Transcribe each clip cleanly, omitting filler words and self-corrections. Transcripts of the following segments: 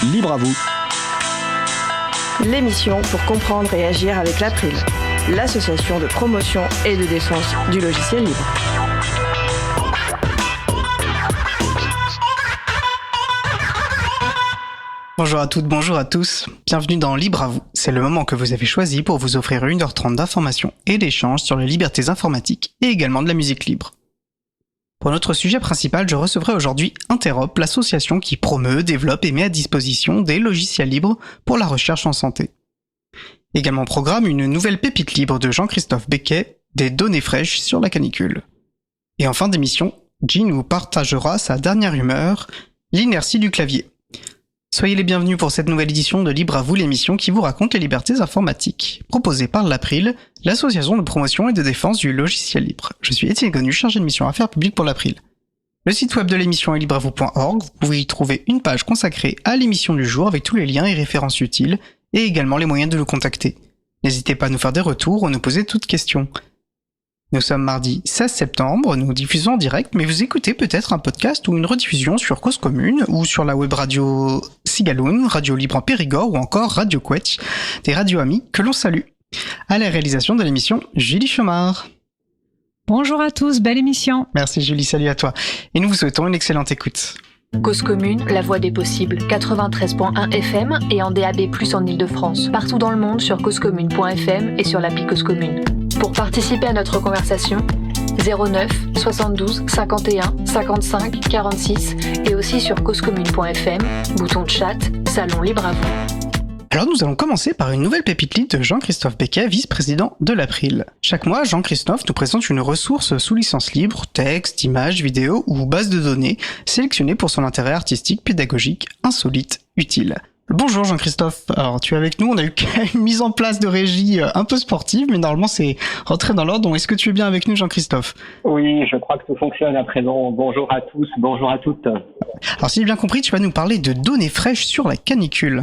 Libre à vous. L'émission pour comprendre et agir avec l'April, l'association de promotion et de défense du logiciel libre. Bonjour à toutes, bonjour à tous, bienvenue dans Libre à vous. C'est le moment que vous avez choisi pour vous offrir 1h30 d'informations et d'échanges sur les libertés informatiques et également de la musique libre. Pour notre sujet principal, je recevrai aujourd'hui Interop, l'association qui promeut, développe et met à disposition des logiciels libres pour la recherche en santé. Également au programme, une nouvelle pépite libre de Jean-Christophe Becquet, des données fraîches sur la canicule. Et en fin d'émission, Jean nous partagera sa dernière humeur, l'inertie du clavier. Soyez les bienvenus pour cette nouvelle édition de Libre à vous, l'émission qui vous raconte les libertés informatiques, proposée par l'April, l'association de promotion et de défense du logiciel libre. Je suis Étienne Gonu, chargé de mission affaires publiques pour l'April. Le site web de l'émission est libreavou.org, vous pouvez y trouver une page consacrée à l'émission du jour avec tous les liens et références utiles, et également les moyens de nous contacter. N'hésitez pas à nous faire des retours ou à nous poser toutes questions. Nous sommes mardi 16 septembre, nous diffusons en direct, mais vous écoutez peut-être un podcast ou une rediffusion sur Cause Commune ou sur la web radio Cigaloun, Radio Libre en Périgord ou encore Radio Quetch, des radios amis que l'on salue. À la réalisation de l'émission, Julie Chomard. Bonjour à tous, belle émission. Merci Julie, salut à toi. Et nous vous souhaitons une excellente écoute. Cause Commune, la voix des possibles, 93.1 FM et en DAB+, en Ile-de-France. Partout dans le monde sur causecommune.fm et sur l'appli Cause Commune. Pour participer à notre conversation, 09 72 51 55 46 et aussi sur causecommune.fm, bouton de chat, salon libre à vous. Alors nous allons commencer par une nouvelle pépite libre de Jean-Christophe Becquet, vice-président de l'April. Chaque mois, Jean-Christophe nous présente une ressource sous licence libre, texte, images, vidéos ou base de données, sélectionnée pour son intérêt artistique, pédagogique, insolite, utile. Bonjour Jean-Christophe, alors tu es avec nous, on a eu une mise en place de régie un peu sportive, mais normalement c'est rentré dans l'ordre, donc est-ce que tu es bien avec nous Jean-Christophe ? Oui, je crois que tout fonctionne à présent. Bonjour à tous, bonjour à toutes. Alors si j'ai bien compris, tu vas nous parler de données fraîches sur la canicule.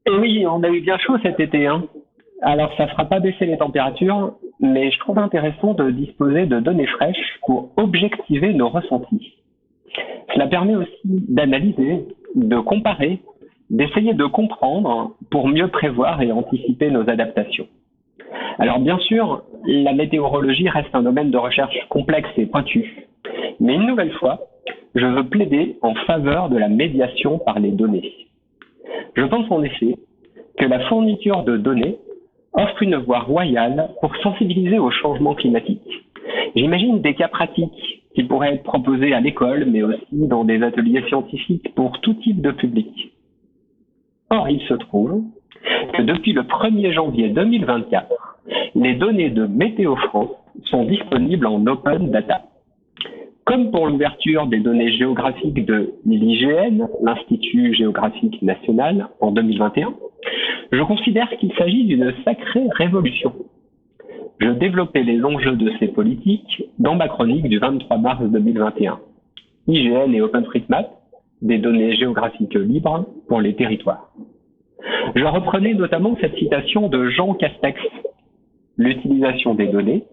Et oui, on a eu bien chaud cet été, hein. Alors ça fera pas baisser les températures, mais je trouve intéressant de disposer de données fraîches pour objectiver nos ressentis. Cela permet aussi d'analyser, de comparer, d'essayer de comprendre pour mieux prévoir et anticiper nos adaptations. Alors bien sûr, la météorologie reste un domaine de recherche complexe et pointu. Mais une nouvelle fois, je veux plaider en faveur de la médiation par les données. Je pense en effet que la fourniture de données offre une voie royale pour sensibiliser au changement climatique. J'imagine des cas pratiques qui pourraient être proposés à l'école, mais aussi dans des ateliers scientifiques pour tout type de public. Or, il se trouve que depuis le 1er janvier 2024, les données de Météo France sont disponibles en open data. Comme pour l'ouverture des données géographiques de l'IGN, l'Institut géographique national, en 2021, je considère qu'il s'agit d'une sacrée révolution. Je développais les enjeux de ces politiques dans ma chronique du 23 mars 2021. IGN et OpenStreetMap, des données géographiques libres pour les territoires. Je reprenais notamment cette citation de Jean Castex. L'utilisation des données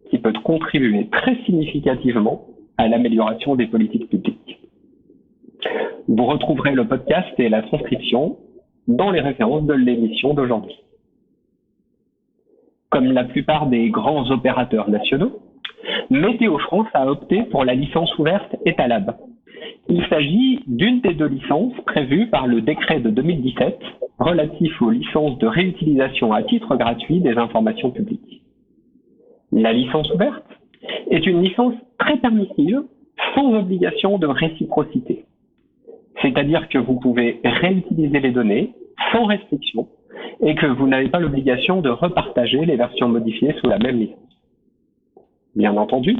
qui peut contribuer très significativement à l'amélioration des politiques publiques. Vous retrouverez le podcast et la transcription dans les références de l'émission d'aujourd'hui. Comme la plupart des grands opérateurs nationaux, Météo France a opté pour la licence ouverte Etalab. Il s'agit d'une des deux licences prévues par le décret de 2017 relatif aux licences de réutilisation à titre gratuit des informations publiques. La licence ouverte est une licence très permissive, sans obligation de réciprocité. C'est-à-dire que vous pouvez réutiliser les données sans restriction et que vous n'avez pas l'obligation de repartager les versions modifiées sous la même licence. Bien entendu,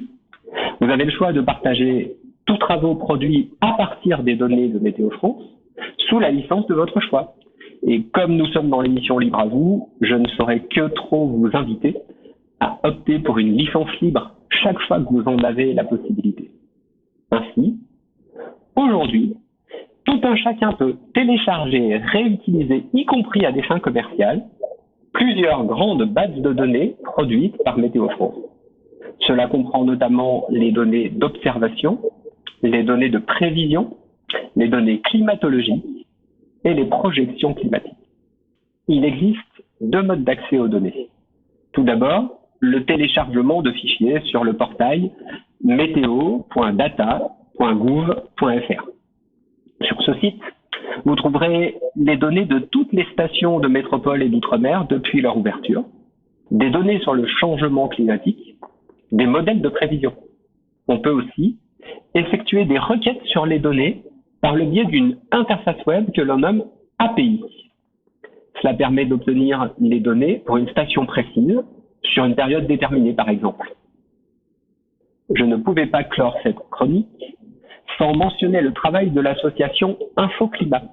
vous avez le choix de partager tous travaux produits à partir des données de Météo France sous la licence de votre choix. Et comme nous sommes dans l'émission Libre à vous, je ne saurais que trop vous inviter à opter pour une licence libre chaque fois que vous en avez la possibilité. Ainsi, aujourd'hui, tout un chacun peut télécharger, réutiliser, y compris à des fins commerciales, plusieurs grandes bases de données produites par Météo France. Cela comprend notamment les données d'observation, les données de prévision, les données climatologiques, et les projections climatiques. Il existe 2 modes d'accès aux données. Tout d'abord, le téléchargement de fichiers sur le portail meteo.data.gouv.fr. Sur ce site, vous trouverez les données de toutes les stations de métropole et d'outre-mer depuis leur ouverture, des données sur le changement climatique, des modèles de prévision. On peut aussi effectuer des requêtes sur les données par le biais d'une interface web que l'on nomme API. Cela permet d'obtenir les données pour une station précise, sur une période déterminée par exemple. Je ne pouvais pas clore cette chronique sans mentionner le travail de l'association InfoClimat,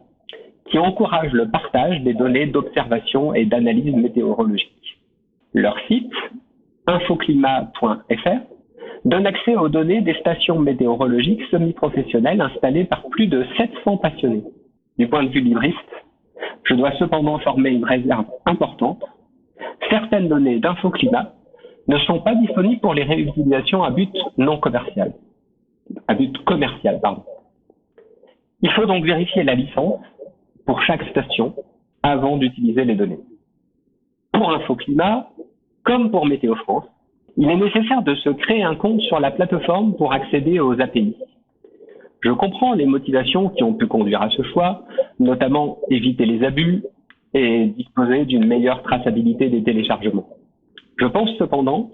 qui encourage le partage des données d'observation et d'analyse météorologique. Leur site, infoclimat.fr, donne accès aux données des stations météorologiques semi-professionnelles installées par plus de 700 passionnés. Du point de vue libriste, je dois cependant former une réserve importante. Certaines données d'InfoClimat ne sont pas disponibles pour les réutilisations à but non commercial. À but commercial, pardon. Il faut donc vérifier la licence pour chaque station avant d'utiliser les données. Pour InfoClimat, comme pour Météo France, il est nécessaire de se créer un compte sur la plateforme pour accéder aux API. Je comprends les motivations qui ont pu conduire à ce choix, notamment éviter les abus et disposer d'une meilleure traçabilité des téléchargements. Je pense cependant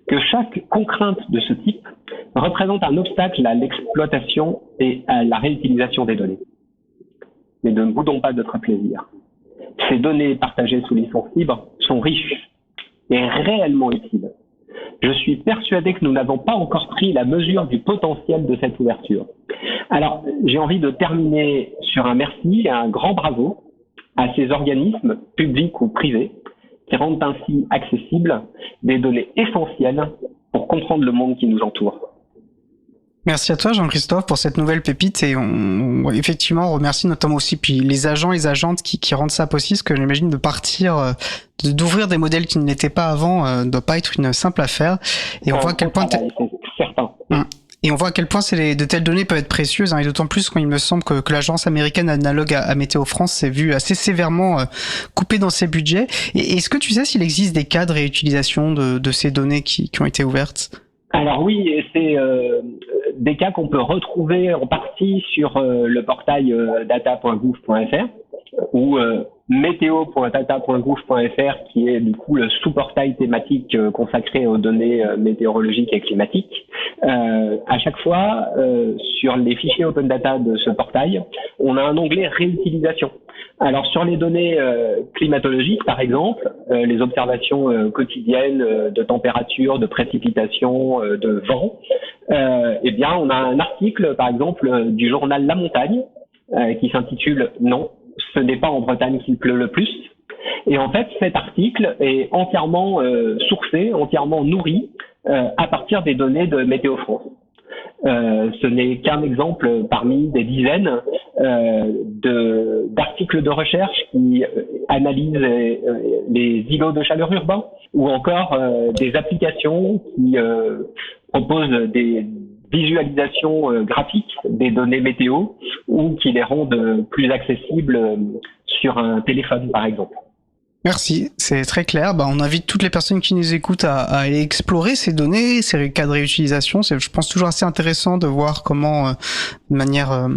que chaque contrainte de ce type représente un obstacle à l'exploitation et à la réutilisation des données. Mais ne boudons pas notre plaisir. Ces données partagées sous licence libre sont riches et réellement utiles. Je suis persuadé que nous n'avons pas encore pris la mesure du potentiel de cette ouverture. Alors, j'ai envie de terminer sur un merci et un grand bravo à ces organismes, publics ou privés, qui rendent ainsi accessibles des données essentielles pour comprendre le monde qui nous entoure. Merci à toi Jean-Christophe pour cette nouvelle pépite et on effectivement remercie notamment aussi puis les agents et les agentes qui rendent ça possible, parce que j'imagine de partir, d'ouvrir des modèles qui ne l'étaient pas avant doit pas être une simple affaire et on voit à quel point c'est certain. Et on voit à quel point de telles données peuvent être précieuses, et d'autant plus quand il me semble que l'agence américaine analogue à Météo France s'est vue assez sévèrement coupée dans ses budgets. Et est-ce que tu sais s'il existe des cas de réutilisation de ces données qui ont été ouvertes ? Alors oui, et c'est des cas qu'on peut retrouver en partie sur le portail data.gouv.fr ou météo.data.gouv.fr qui est du coup le sous-portail thématique consacré aux données météorologiques et climatiques. À chaque fois, sur les fichiers open data de ce portail, on a un onglet réutilisation. Alors sur les données climatologiques, par exemple, les observations quotidiennes de température, de précipitation, de vent, eh bien on a un article, par exemple, du journal La Montagne qui s'intitule « Non, ce n'est pas en Bretagne qu'il pleut le plus ». Et en fait, cet article est entièrement sourcé, entièrement nourri à partir des données de Météo France. Ce n'est qu'un exemple parmi des dizaines d'articles de recherche qui analysent les îlots de chaleur urbains ou encore des applications qui proposent des visualisations graphiques des données météo ou qui les rendent plus accessibles sur un téléphone par exemple. Merci, c'est très clair. On invite toutes les personnes qui nous écoutent à aller explorer ces données, ces cas de réutilisation. C'est, je pense, toujours assez intéressant de voir comment, de manière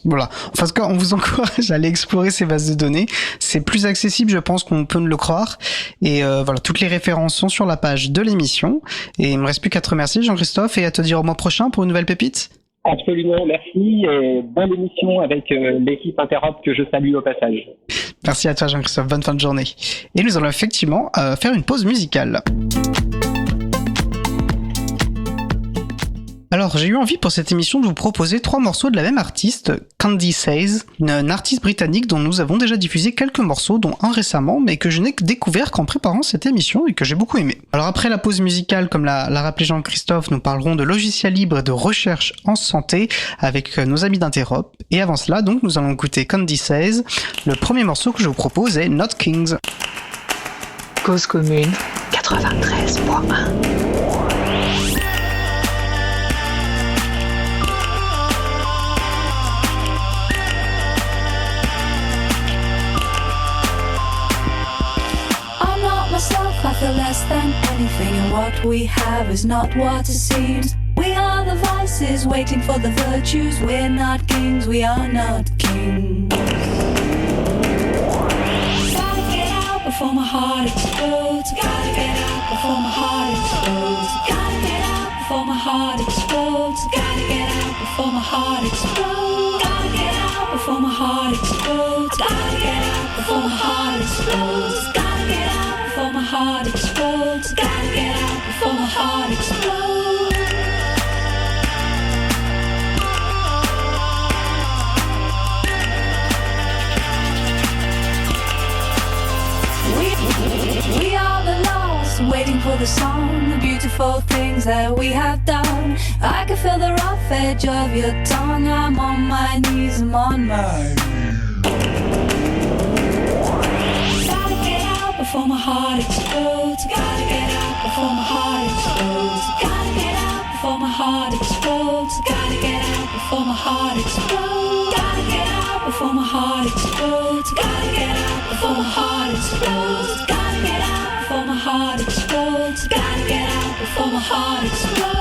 voilà. Enfin, en tout cas, on vous encourage à aller explorer ces bases de données. C'est plus accessible, je pense, qu'on peut ne le croire. Et voilà, toutes les références sont sur la page de l'émission. Et il me reste plus qu'à te remercier, Jean-Christophe, et à te dire au mois prochain pour une nouvelle pépite. Absolument, merci. Et bonne émission avec l'équipe Interop que je salue au passage. Merci à toi Jean-Christophe, bonne fin de journée. Et nous allons effectivement faire une pause musicale. Alors j'ai eu envie pour cette émission de vous proposer 3 morceaux de la même artiste, Candy Says, une artiste britannique dont nous avons déjà diffusé quelques morceaux, dont un récemment, mais que je n'ai découvert qu'en préparant cette émission et que j'ai beaucoup aimé. Alors après la pause musicale, comme l'a rappelé Jean-Christophe, nous parlerons de logiciels libres et de recherche en santé avec nos amis d'Interop. Et avant cela, donc, nous allons écouter Candy Says. Le premier morceau que je vous propose est Not Kings. Cause commune 93.1. anything, and what we have is not what it seems. We are the vices waiting for the virtues. We're not kings, we are not kings. Gotta get out before my heart explodes. Gotta get out before my heart explodes. Gotta get out before my heart explodes. Gotta get out before my heart explodes. Gotta get out before my heart explodes. Gotta get out before my heart explodes. Gotta get out before my heart explodes. Gotta get out before my heart explodes. We are the lost, waiting for the song, the beautiful things that we have done. I can feel the rough edge of your tongue. I'm on my knees, I'm on my knees. Gotta get out before my heart explodes. Gotta get out before my heart explodes. Gotta get out before my heart explodes. Gotta get out before my heart explodes. Gotta get out before my heart explodes. Gotta get out before my heart explodes. Gotta get out before my heart explodes. Gotta get out before my heart explodes.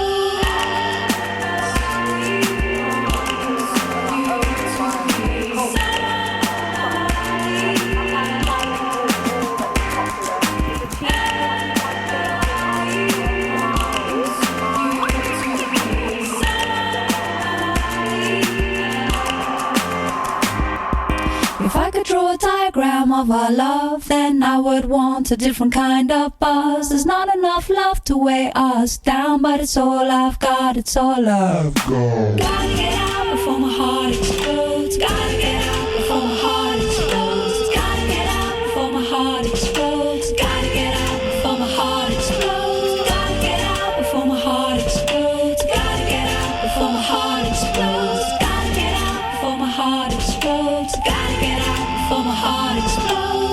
If I could draw a diagram of our love, then I would want a different kind of buzz. There's not enough love to weigh us down, but it's all I've got, it's all I've got. Gotta get out before my heart explodes. Gotta get out before my heart explodes. Gotta get out before my heart explodes. Gotta get out before my heart explodes. Gotta get out before my heart explodes. Gotta get out before my heart explodes. Gotta get out before my heart explodes. Gotta get out before my heart explodes. Gotta get out before my heart explodes. Gotta get out before my heart explodes. Gotta get out before my heart explodes.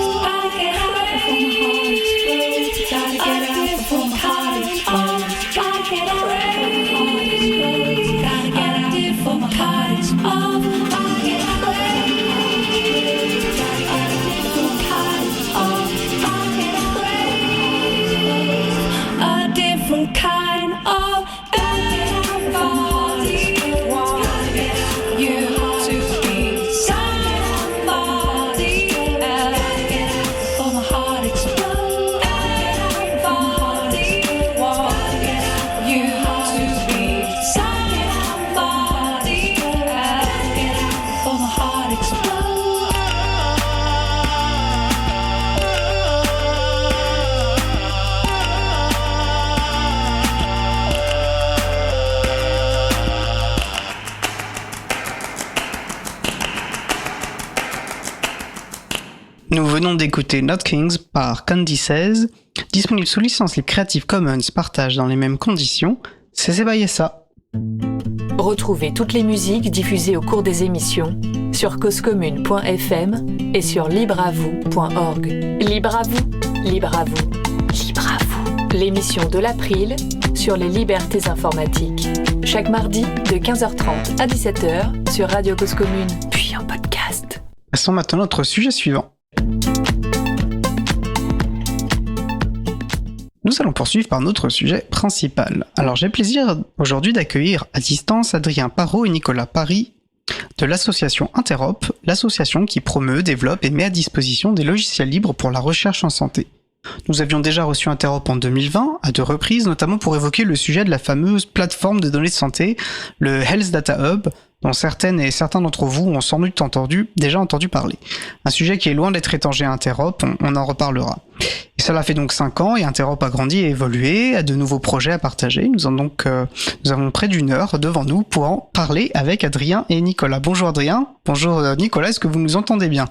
Gotta get out before my heart explodes. Gotta get out before my heart explodes. Gotta get out a different kind of body. You to be somebody. For my heart explodes. Body. You to be somebody. For my heart explodes. Nous venons d'écouter Not Kings par Candy Says, disponible sous licence libre Creative Commons, partage dans les mêmes conditions. C'est by ça. Retrouvez toutes les musiques diffusées au cours des émissions sur causecommune.fm et sur libreavou.org. Libre à vous, libre à vous, libre à vous. L'émission de l'April sur les libertés informatiques. Chaque mardi de 15h30 à 17h sur Radio Cause Commune, puis en podcast. Passons maintenant à notre sujet suivant. Nous allons poursuivre par notre sujet principal. Alors j'ai le plaisir aujourd'hui d'accueillir à distance Adrien Parot et Nicolas Paris de l'association Interop, l'association qui promeut, développe et met à disposition des logiciels libres pour la recherche en santé. Nous avions déjà reçu Interop en 2020, à 2 reprises, notamment pour évoquer le sujet de la fameuse plateforme de données de santé, le Health Data Hub, dont certaines et certains d'entre vous ont sans doute déjà entendu parler. Un sujet qui est loin d'être étranger à Interop, on en reparlera. Et cela fait donc 5 ans et Interop a grandi et évolué, a de nouveaux projets à partager. Nous avons près d'une heure devant nous pour en parler avec Adrien et Nicolas. Bonjour Adrien, bonjour Nicolas, est-ce que vous nous entendez bien ?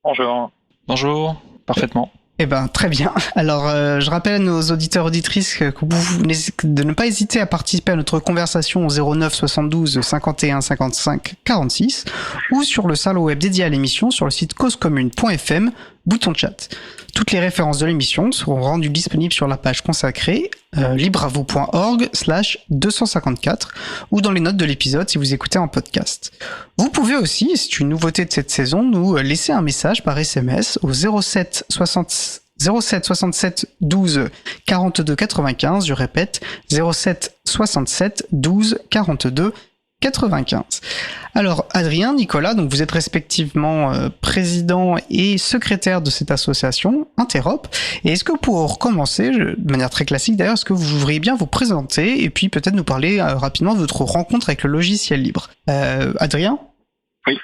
Bonjour. Bonjour, parfaitement. Eh ben très bien. Alors je rappelle à nos auditeurs auditrices de ne pas hésiter à participer à notre conversation au 09 72 51 55 46 ou sur le salon web dédié à l'émission sur le site causecommune.fm, bouton chat. Toutes les références de l'émission seront rendues disponibles sur la page consacrée libreavou.org/254 ou dans les notes de l'épisode si vous écoutez en podcast. Vous pouvez aussi, c'est une nouveauté de cette saison, nous laisser un message par SMS au 07 07 67 12 42 95. Je répète, 07 67 12 42 95. Alors Adrien, Nicolas, donc vous êtes respectivement président et secrétaire de cette association Interop. Et est-ce que pour commencer, de manière très classique d'ailleurs, est-ce que vous voudriez bien vous présenter et puis peut-être nous parler rapidement de votre rencontre avec le logiciel libre. Adrien ? Oui.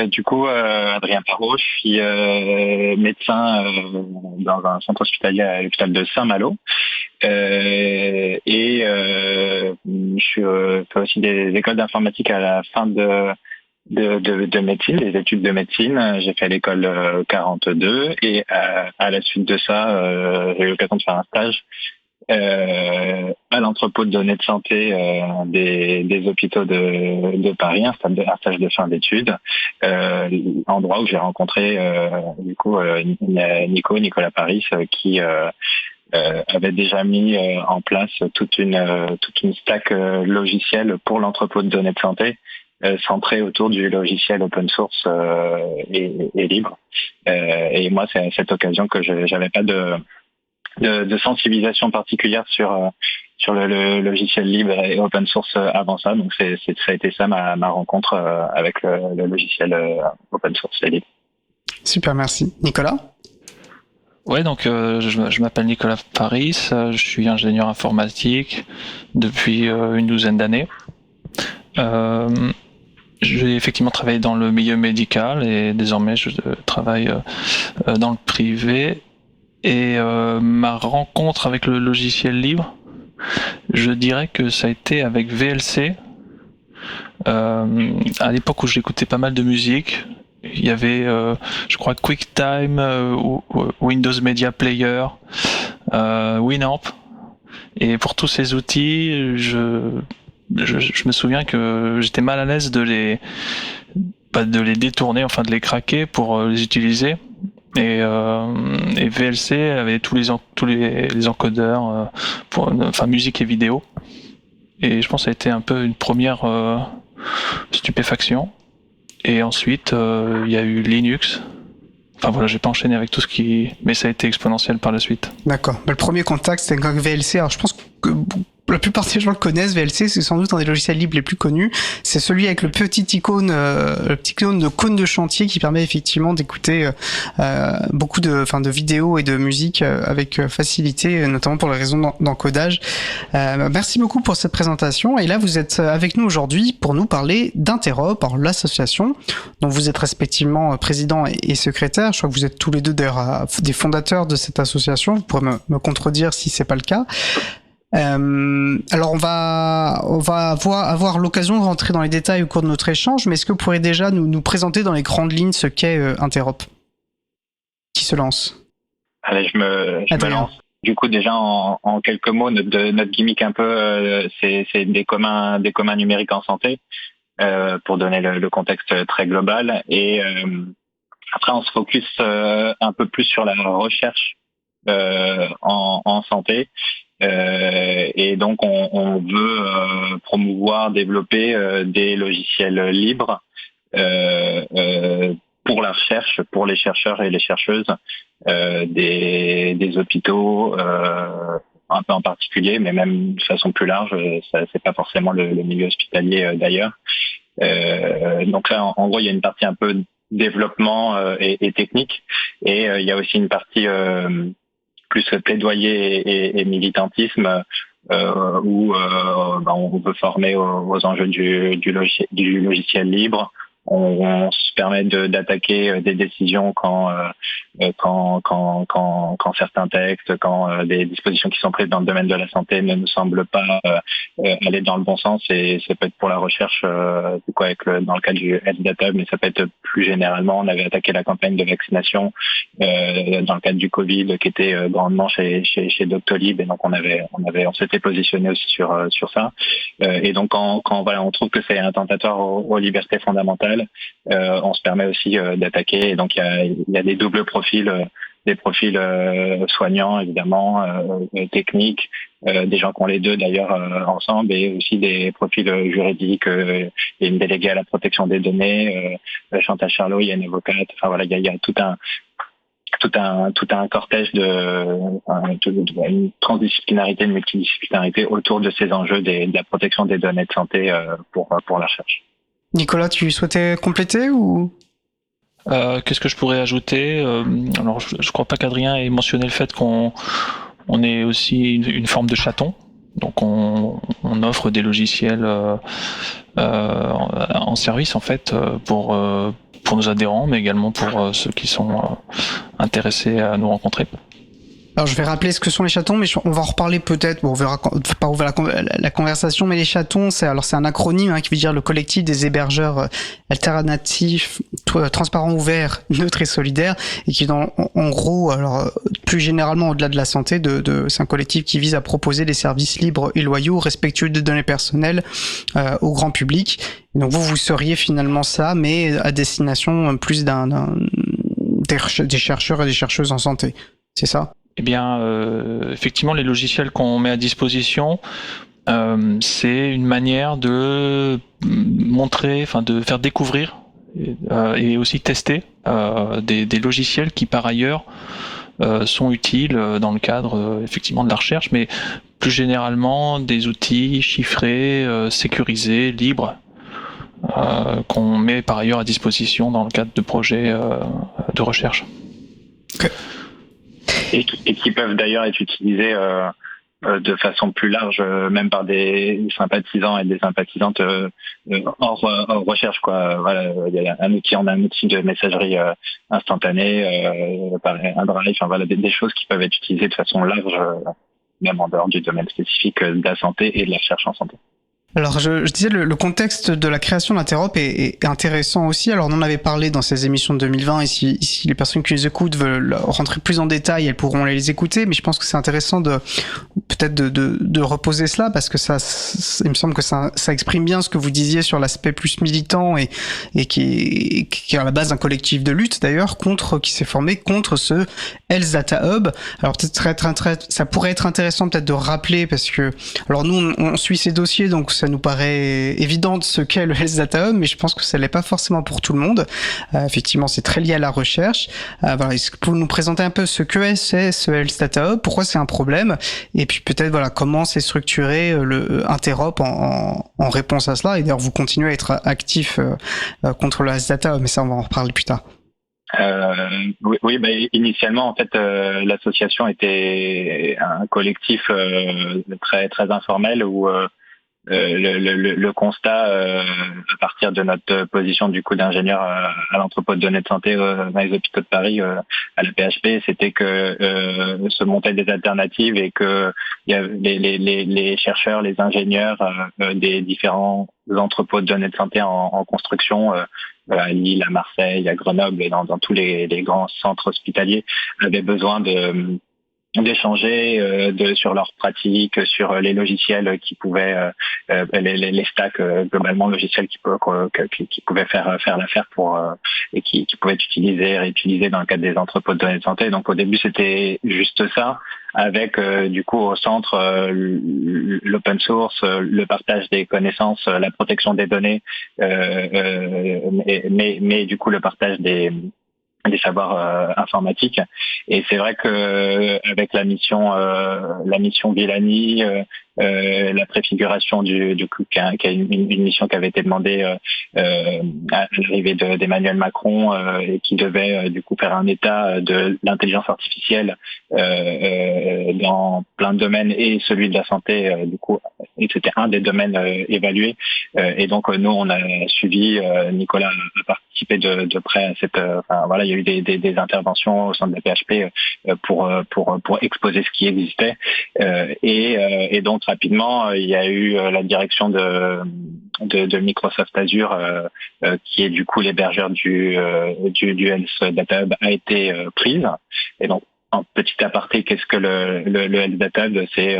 Du coup, Adrien Parot, je suis médecin dans un centre hospitalier à l'hôpital de Saint-Malo. Je fais aussi des écoles d'informatique à la fin de médecine, des études de médecine. J'ai fait l'école 42 et à la suite de ça, j'ai eu l'occasion de faire un stage à l'entrepôt de données de santé des hôpitaux de Paris, un stage de fin d'études, endroit où j'ai rencontré Nicolas Paris qui avait déjà mis en place toute une stack logicielle pour l'entrepôt de données de santé, centrée autour du logiciel open source et libre. Et moi, c'est à cette occasion que j'avais pas de sensibilisation particulière sur le logiciel libre et open source avant ça. Donc ça a été ça ma rencontre avec le logiciel open source et libre. Super, merci. Nicolas ? Ouais, donc je m'appelle Nicolas Paris, je suis ingénieur informatique depuis une douzaine d'années. J'ai effectivement travaillé dans le milieu médical et désormais je travaille dans le privé. Et ma rencontre avec le logiciel libre, je dirais que ça a été avec VLC. À l'époque où j'écoutais pas mal de musique, il y avait, je crois, QuickTime, Windows Media Player, Winamp. Et pour tous ces outils, je me souviens que j'étais mal à l'aise de les détourner, de les craquer pour les utiliser. Et VLC avait tous les encodeurs musique et vidéo. Et je pense que ça a été un peu une première stupéfaction. Et ensuite, il y a eu Linux. J'ai pas enchaîné avec tout mais ça a été exponentiel par la suite. D'accord. Le premier contact, c'était avec VLC. Alors, je pense que la plupart des gens le connaissent. VLC, c'est sans doute un des logiciels libres les plus connus. C'est celui avec le petit icône de cône de chantier qui permet effectivement d'écouter beaucoup de vidéos et de musique avec facilité, notamment pour les raisons d'encodage. Merci beaucoup pour cette présentation. Et là, vous êtes avec nous aujourd'hui pour nous parler d'Interop, l'association dont vous êtes respectivement président et secrétaire. Je crois que vous êtes tous les deux d'ailleurs des fondateurs de cette association. Vous pourrez me contredire si c'est pas le cas. Alors on va avoir l'occasion de rentrer dans les détails au cours de notre échange, mais est-ce que vous pourriez déjà nous présenter dans les grandes lignes ce qu'est Interop ? Qui se lance ? Allez, je me lance. Du coup, déjà en quelques mots, notre gimmick un peu, c'est des communs numériques en santé, pour donner le contexte très global. Et après, on se focus un peu plus sur la recherche en santé. Et donc on veut promouvoir, développer des logiciels libres pour la recherche, pour les chercheurs et les chercheuses des hôpitaux, un peu en particulier, mais même de façon plus large. Ça, c'est pas forcément le milieu hospitalier d'ailleurs. Donc là, en gros, il y a une partie un peu développement et technique, et il y a aussi une partie plus plaidoyer et militantisme, où on peut former aux enjeux du logiciel libre. On se permet d'attaquer des décisions quand certains textes, quand des dispositions qui sont prises dans le domaine de la santé ne nous semblent pas aller dans le bon sens. Et ça peut être pour la recherche, dans le cas du Health Data, mais ça peut être plus généralement. On avait attaqué la campagne de vaccination dans le cadre du Covid, qui était grandement chez Doctolib, et donc on s'était positionné aussi sur ça. Et donc quand on trouve que c'est attentatoire aux libertés fondamentales, on se permet aussi d'attaquer. Et donc il y a des doubles profils, des profils soignants évidemment, techniques, des gens qui ont les deux d'ailleurs ensemble, et aussi des profils juridiques. Il y a une déléguée à la protection des données, Chantal Charlot, il y a une avocate. Il y a tout tout un cortège de une transdisciplinarité, une multidisciplinarité autour de ces enjeux de la protection des données de santé pour la recherche. Nicolas, tu souhaitais compléter ou? Qu'est-ce que je pourrais ajouter? Alors, je crois pas qu'Adrien ait mentionné le fait qu'on est aussi une forme de chaton. Donc, on offre des logiciels en service en fait pour nos adhérents, mais également pour ceux qui sont intéressés à nous rencontrer. Alors je vais rappeler ce que sont les chatons, mais on va en reparler peut-être. Bon, on verra pas ouvrir la conversation, mais les chatons, c'est un acronyme qui veut dire le collectif des hébergeurs alternatifs, transparents, ouverts, neutres et solidaires, et qui en gros, alors plus généralement au-delà de la santé, c'est un collectif qui vise à proposer des services libres et loyaux, respectueux des données personnelles au grand public. Et donc vous seriez finalement ça, mais à destination plus des chercheurs et des chercheuses en santé. C'est ça? Eh bien, effectivement, les logiciels qu'on met à disposition, c'est une manière de montrer, de faire découvrir et aussi tester des logiciels qui, par ailleurs, sont utiles dans le cadre, effectivement, de la recherche, mais plus généralement des outils chiffrés, sécurisés, libres, qu'on met par ailleurs à disposition dans le cadre de projets de recherche. Okay. Et qui peuvent d'ailleurs être utilisés de façon plus large, même par des sympathisants et des sympathisantes hors recherche, quoi. Voilà, il y a on a un outil de messagerie instantanée, un drive, voilà, des choses qui peuvent être utilisées de façon large, même en dehors du domaine spécifique de la santé et de la recherche en santé. Alors je disais le contexte de la création de l'Interop est intéressant aussi. Alors on en avait parlé dans ces émissions de 2020 et si les personnes qui les écoutent veulent rentrer plus en détail, elles pourront les écouter. Mais je pense que c'est intéressant de reposer cela parce que il me semble que ça exprime bien ce que vous disiez sur l'aspect plus militant et qui est à la base un collectif de lutte d'ailleurs qui s'est formé contre ce Health Data Hub. Alors peut-être ça pourrait être intéressant peut-être de rappeler parce que alors nous on suit ces dossiers donc ça nous paraît évident de ce qu'est le Health Data Hub, mais je pense que ça l'est pas forcément pour tout le monde. Effectivement, c'est très lié à la recherche. Voilà, est-ce que vous pouvez nous présenter un peu ce que c'est ce Health Data Hub, pourquoi c'est un problème, et puis peut-être comment c'est structuré le Interop en réponse à cela. Et d'ailleurs, vous continuez à être actif contre le Health Data Hub, mais ça, on va en reparler plus tard. Oui, initialement, en fait, l'association était un collectif très très informel où le constat à partir de notre position du coup d'ingénieur à l'entrepôt de données de santé dans les hôpitaux de Paris à la PHP, c'était que se montaient des alternatives et que il y avait les chercheurs, les ingénieurs des différents entrepôts de données de santé en construction à Lille, à Marseille, à Grenoble et dans tous les grands centres hospitaliers avaient besoin d'échanger sur leurs pratiques, sur les logiciels qui pouvaient les stacks globalement logiciels qui pouvaient faire l'affaire pour et qui pouvaient être réutilisés dans le cadre des entrepôts de données de santé. Donc au début c'était juste ça, avec du coup au centre l'open source, le partage des connaissances, la protection des données, mais du coup le partage des savoirs informatiques. Et c'est vrai que avec la mission Villani, la préfiguration du coup qui est une mission qui avait été demandée à l'arrivée d'Emmanuel Macron et qui devait du coup faire un état de l'intelligence artificielle dans plein de domaines et celui de la santé du coup, et c'était un des domaines évalués, et donc nous on a suivi, Nicolas a participé de près à cette voilà, il y a eu des interventions au sein de la PHP pour exposer ce qui existait, et donc rapidement il y a eu la direction de Microsoft Azure qui est du coup l'hébergeur du Health Data Hub a été prise. Et donc en petit aparté, qu'est-ce que le Health Data Hub? C'est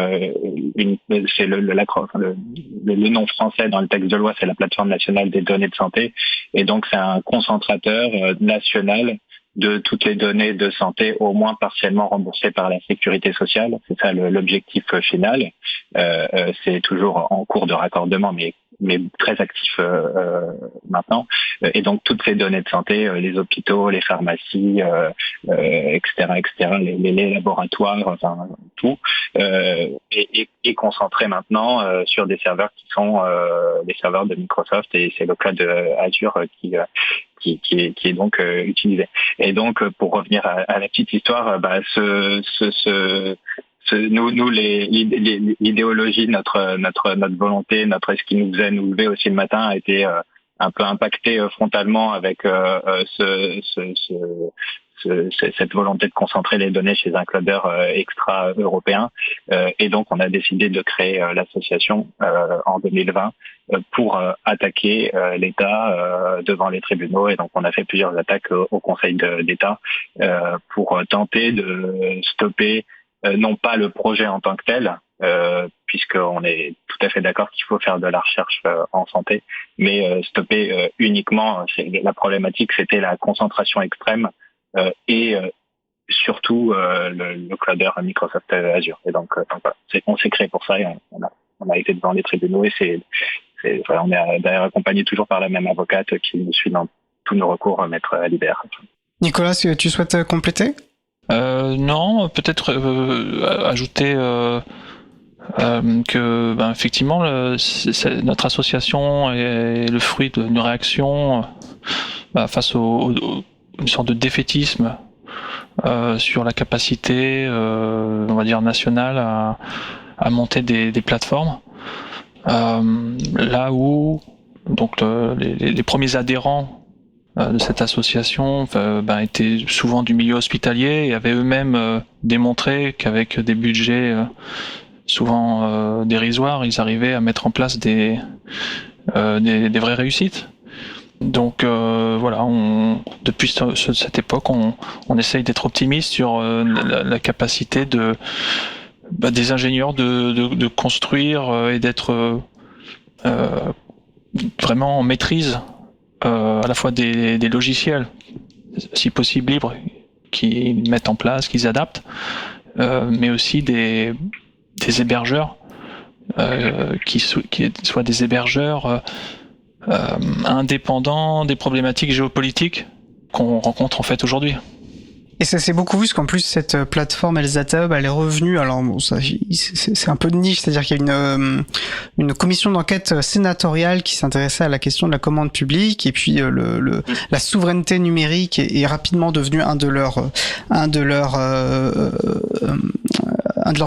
le nom français dans le texte de loi, c'est la plateforme nationale des données de santé, et donc c'est un concentrateur national de toutes les données de santé au moins partiellement remboursées par la sécurité sociale. C'est ça l'objectif final. C'est toujours en cours de raccordement, mais mais très actif maintenant. Et donc toutes ces données de santé, les hôpitaux, les pharmacies, etc., les laboratoires, enfin tout, est concentré maintenant sur des serveurs qui sont les serveurs de Microsoft, et c'est le cloud Azure qui est donc utilisé. Et donc pour revenir à la petite histoire, nous l'idéologie, notre volonté, ce qui nous faisait nous lever aussi le matin a été un peu impacté frontalement avec cette volonté de concentrer les données chez un cloudeur extra-européen. Et donc, on a décidé de créer l'association en 2020 pour attaquer l'État devant les tribunaux. Et donc, on a fait plusieurs attaques au Conseil d'État pour tenter de stopper non pas le projet en tant que tel, puisqu'on est tout à fait d'accord qu'il faut faire de la recherche en santé, mais stopper uniquement, la problématique, c'était la concentration extrême et surtout le cloudeur Microsoft Azure. Et donc voilà, on s'est créé pour ça, et on a été devant les tribunaux, et on est d'ailleurs accompagné toujours par la même avocate qui nous suit dans tous nos recours, Maître Alibert. Nicolas, tu souhaites compléter ? Non, peut-être ajouter que effectivement notre association est le fruit d'une réaction face une sorte de défaitisme sur la capacité, on va dire nationale, à monter des plateformes. Là où donc les premiers adhérents de cette association étaient souvent du milieu hospitalier et avaient eux-mêmes démontré qu'avec des budgets souvent dérisoires, ils arrivaient à mettre en place des vraies réussites. Donc voilà, depuis cette époque, on essaye d'être optimiste sur la capacité des ingénieurs de construire et d'être vraiment en maîtrise à la fois des logiciels, si possible libres, qu'ils mettent en place, qu'ils adaptent, mais aussi des hébergeurs qui soient des hébergeurs indépendants des problématiques géopolitiques qu'on rencontre en fait aujourd'hui. Et ça s'est beaucoup vu, parce qu'en plus, cette plateforme Elzata Hub, elle est revenue. Alors, bon, c'est un peu de niche, c'est-à-dire qu'il y a une commission d'enquête sénatoriale qui s'intéressait à la question de la commande publique, et puis la souveraineté numérique est rapidement devenue un de leurs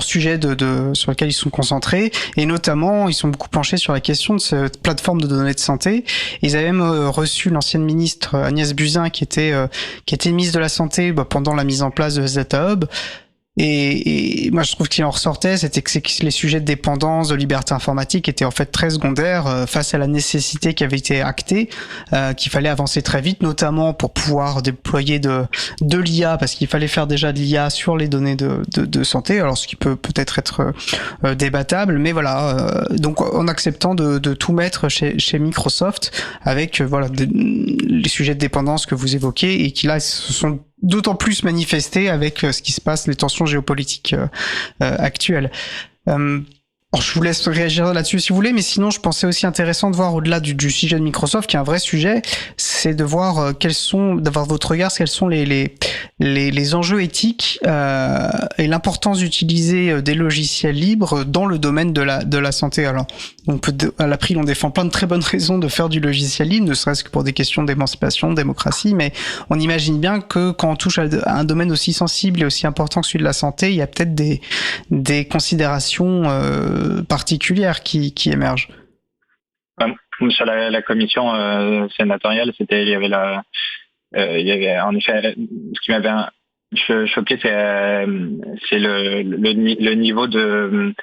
sujets sur lesquels ils sont concentrés, et notamment ils sont beaucoup penchés sur la question de cette plateforme de données de santé. Ils avaient même reçu l'ancienne ministre Agnès Buzyn qui était ministre de la Santé pendant la mise en place de Elzata Hub. Et moi je trouve qu'il en ressortait, c'était que les sujets de dépendance, de liberté informatique étaient en fait très secondaires face à la nécessité qui avait été actée, qu'il fallait avancer très vite, notamment pour pouvoir déployer de l'IA, parce qu'il fallait faire déjà de l'IA sur les données de santé, alors ce qui peut-être être débattable, mais voilà, donc en acceptant de tout mettre chez Microsoft avec les sujets de dépendance que vous évoquez, et qui là se sont d'autant plus manifesté avec ce qui se passe, les tensions géopolitiques actuelles. Alors je vous laisse réagir là-dessus si vous voulez, mais sinon je pensais aussi intéressant de voir au-delà du sujet de Microsoft, qui est un vrai sujet, c'est de voir d'avoir votre regard, quels sont les enjeux éthiques et l'importance d'utiliser des logiciels libres dans le domaine de la santé. Alors, à l'April, on défend plein de très bonnes raisons de faire du logiciel libre, ne serait-ce que pour des questions d'émancipation, de démocratie, mais on imagine bien que quand on touche à un domaine aussi sensible et aussi important que celui de la santé, il y a peut-être des considérations particulières qui émergent. Sur la commission sénatoriale, il y avait en effet, ce qui m'avait choqué, c'est le niveau de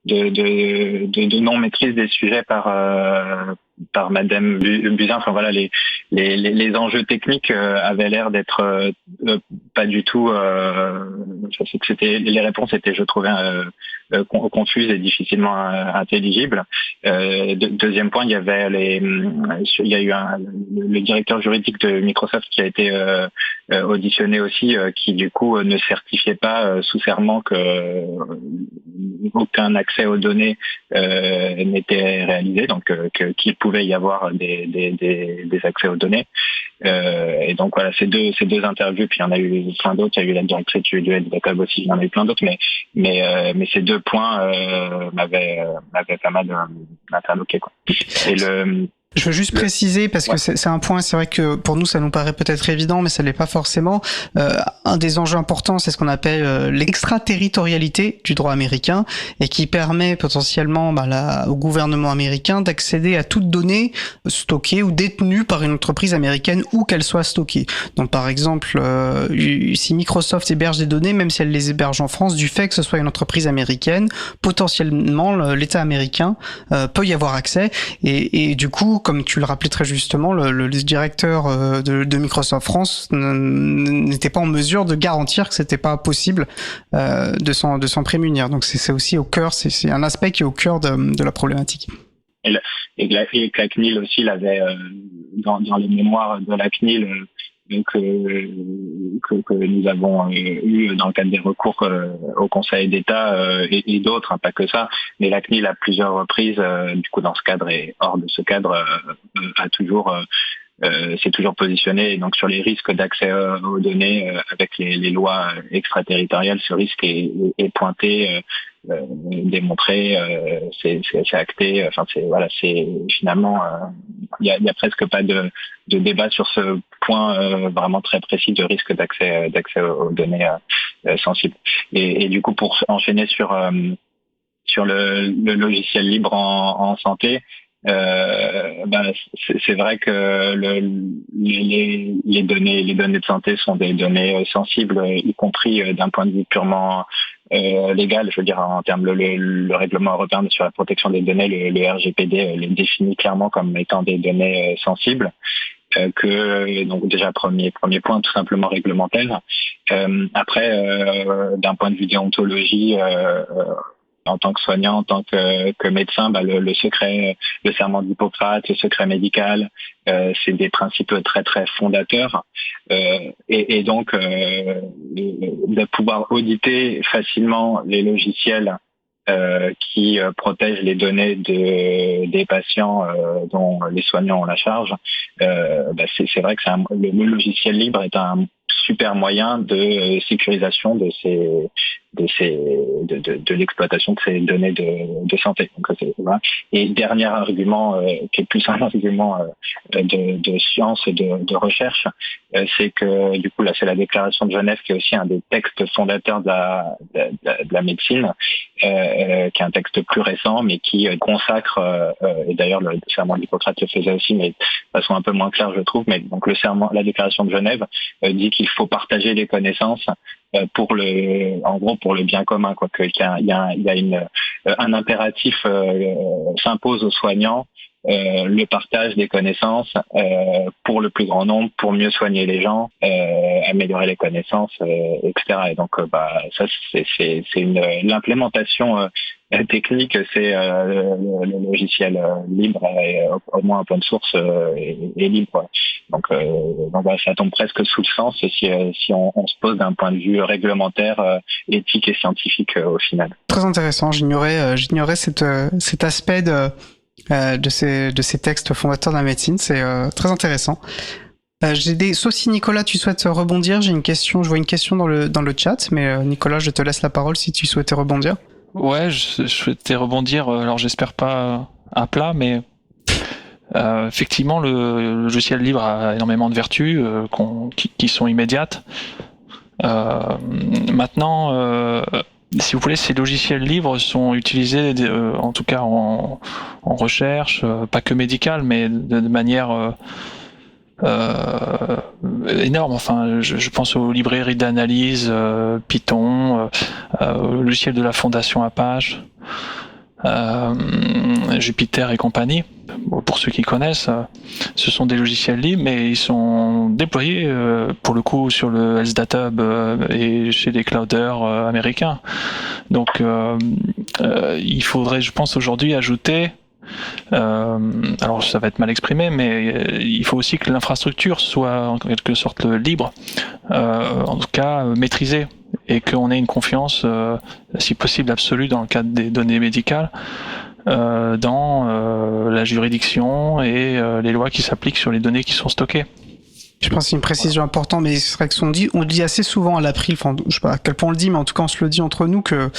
non maîtrise des sujets par Madame Buzyn. Enfin voilà, les enjeux techniques avaient l'air d'être pas du tout. Je sais que les réponses étaient, je trouvais, confuses et difficilement intelligibles. Deuxième point, il y a eu le directeur juridique de Microsoft qui a été auditionné aussi, qui du coup ne certifiait pas sous serment que aucun accès aux données n'était réalisé, donc qu'il pouvait y avoir des accès aux données. Et donc voilà, ces deux interviews, puis il y en a eu plein d'autres. Il y a eu la directrice du Health Data aussi, il y en a eu plein d'autres, mais ces deux points m'avaient pas mal interloqué, quoi. Et je veux juste préciser, parce que c'est un point, c'est vrai que pour nous ça nous paraît peut-être évident, mais ça l'est pas forcément. Un des enjeux importants, c'est ce qu'on appelle l'extraterritorialité du droit américain, et qui permet potentiellement au gouvernement américain d'accéder à toute donnée stockée ou détenue par une entreprise américaine où qu'elle soit stockée. Donc par exemple, si Microsoft héberge des données, même si elle les héberge en France, du fait que ce soit une entreprise américaine, potentiellement l'État américain peut y avoir accès, et du coup, comme tu le rappelais très justement, le directeur de Microsoft France n'était pas en mesure de garantir que c'était pas possible de s'en prémunir. Donc c'est aussi au cœur, c'est un aspect qui est au cœur de la problématique. Et la CNIL aussi l'avait dans les mémoires de la CNIL que nous avons eu dans le cadre des recours au Conseil d'État et d'autres, pas que ça, mais la CNIL à plusieurs reprises, du coup dans ce cadre et hors de ce cadre, a toujours s'est toujours positionné. Et donc sur les risques d'accès aux données avec les lois extraterritoriales, ce risque est pointé, démontré, c'est acté. Enfin c'est finalement il y a presque pas de débat sur ce point vraiment très précis de risque d'accès aux données sensibles. Et du coup pour enchaîner sur le logiciel libre en santé. C'est vrai que les données de santé sont des données sensibles, y compris d'un point de vue purement légal. Je veux dire, en termes le règlement européen sur la protection des données, le RGPD les définit clairement comme étant des données sensibles. Donc déjà premier point tout simplement réglementaire. Après, d'un point de vue déontologie. En tant que soignant, en tant que médecin, le secret, le serment d'Hippocrate, le secret médical, c'est des principes très très fondateurs, et donc de pouvoir auditer facilement les logiciels qui protègent les données des patients dont les soignants ont la charge. C'est vrai que le logiciel libre est un super moyen de sécurisation de l'exploitation de ces données de santé. Donc, voilà. Et dernier argument, qui est plus un argument de science et de recherche, c'est que du coup là c'est la Déclaration de Genève qui est aussi un des textes fondateurs de la médecine, qui est un texte plus récent mais qui consacre, et d'ailleurs le serment d'Hippocrate le faisait aussi, mais de façon un peu moins claire je trouve, mais donc la Déclaration de Genève dit qu'il faut partager les connaissances pour le bien commun, quoi, qu'il y a un impératif s'impose aux soignants, le partage des connaissances pour le plus grand nombre, pour mieux soigner les gens, améliorer les connaissances, etc. Et donc ça c'est l'implémentation technique, c'est le logiciel libre et au moins open source et libre. Donc ça tombe presque sous le sens si on se pose d'un point de vue réglementaire, éthique et scientifique au final. Très intéressant. J'ignorais cet aspect de ces textes fondateurs de la médecine. C'est très intéressant. Sauf si Nicolas, tu souhaites rebondir, je vois une question dans le chat, mais Nicolas, je te laisse la parole si tu souhaitais rebondir. Ouais, je souhaitais rebondir, alors j'espère pas à plat, mais effectivement le logiciel libre a énormément de vertus qui sont immédiates. Maintenant, si vous voulez, ces logiciels libres sont utilisés, en tout cas en recherche, pas que médicale, mais de manière énorme. Enfin, je pense aux librairies d'analyse, Python, au logiciel de la Fondation Apache. Jupyter et compagnie. Bon, pour ceux qui connaissent, ce sont des logiciels libres, mais ils sont déployés pour le coup sur le LSDataHub et chez des clouders américains. Donc il faudrait, je pense, aujourd'hui ajouter, alors ça va être mal exprimé, mais il faut aussi que l'infrastructure soit en quelque sorte libre, en tout cas maîtrisée, et qu'on ait une confiance, si possible absolue, dans le cadre des données médicales, dans la juridiction et les lois qui s'appliquent sur les données qui sont stockées. Je pense que c'est une précision importante, mais c'est vrai qu'on le dit assez souvent à l'April, enfin, je sais pas à quel point on le dit, mais en tout cas on se le dit entre nous, que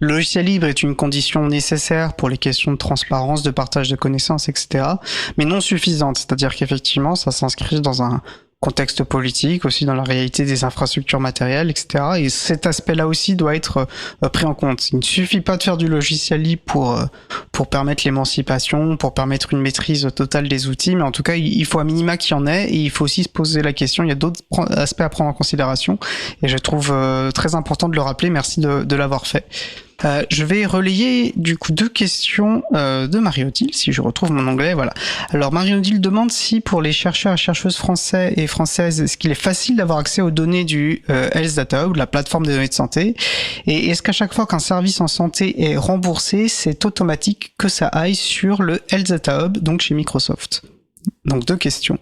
le logiciel libre est une condition nécessaire pour les questions de transparence, de partage de connaissances, etc., mais non suffisante. C'est-à-dire qu'effectivement, ça s'inscrit dans un contexte politique, aussi dans la réalité des infrastructures matérielles, etc. Et cet aspect-là aussi doit être pris en compte. Il ne suffit pas de faire du logiciel libre pour permettre l'émancipation, pour permettre une maîtrise totale des outils, mais en tout cas, il faut à minima qu'il y en ait, et il faut aussi se poser la question. Il y a d'autres aspects à prendre en considération, et je trouve très important de le rappeler. Merci de l'avoir fait. Je vais relayer du coup 2 questions de Marie-Odile, si je retrouve mon onglet, voilà. Alors Marie-Odile demande si pour les chercheurs et chercheuses français et françaises, est-ce qu'il est facile d'avoir accès aux données du LSDataHub, la plateforme des données de santé, et est-ce qu'à chaque fois qu'un service en santé est remboursé, c'est automatique que ça aille sur le LSDataHub, donc chez Microsoft? Donc 2 questions.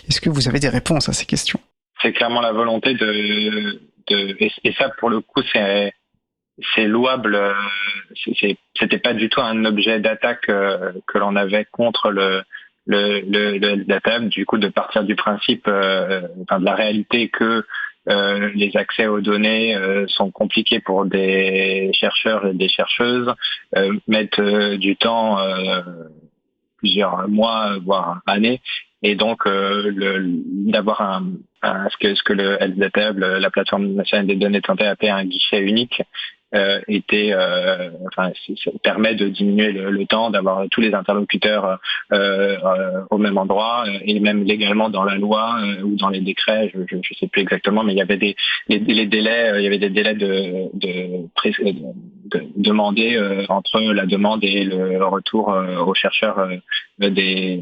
Est-ce que vous avez des réponses à ces questions? C'est clairement la volonté et ça pour le coup c'est louable. C'était pas du tout un objet d'attaque que l'on avait contre le LSDataHub, du coup de partir du principe, de la réalité que les accès aux données sont compliqués pour des chercheurs et des chercheuses, mettent du temps, plusieurs mois voire années, et donc d'avoir ce que le LSDataHub, la plateforme nationale des données de santé, appelait un guichet unique, ça permet de diminuer le temps, d'avoir tous les interlocuteurs au même endroit, et même légalement dans la loi ou dans les décrets, je sais plus exactement, mais il y avait des délais, il y avait des délais de demander entre la demande et le retour aux chercheurs des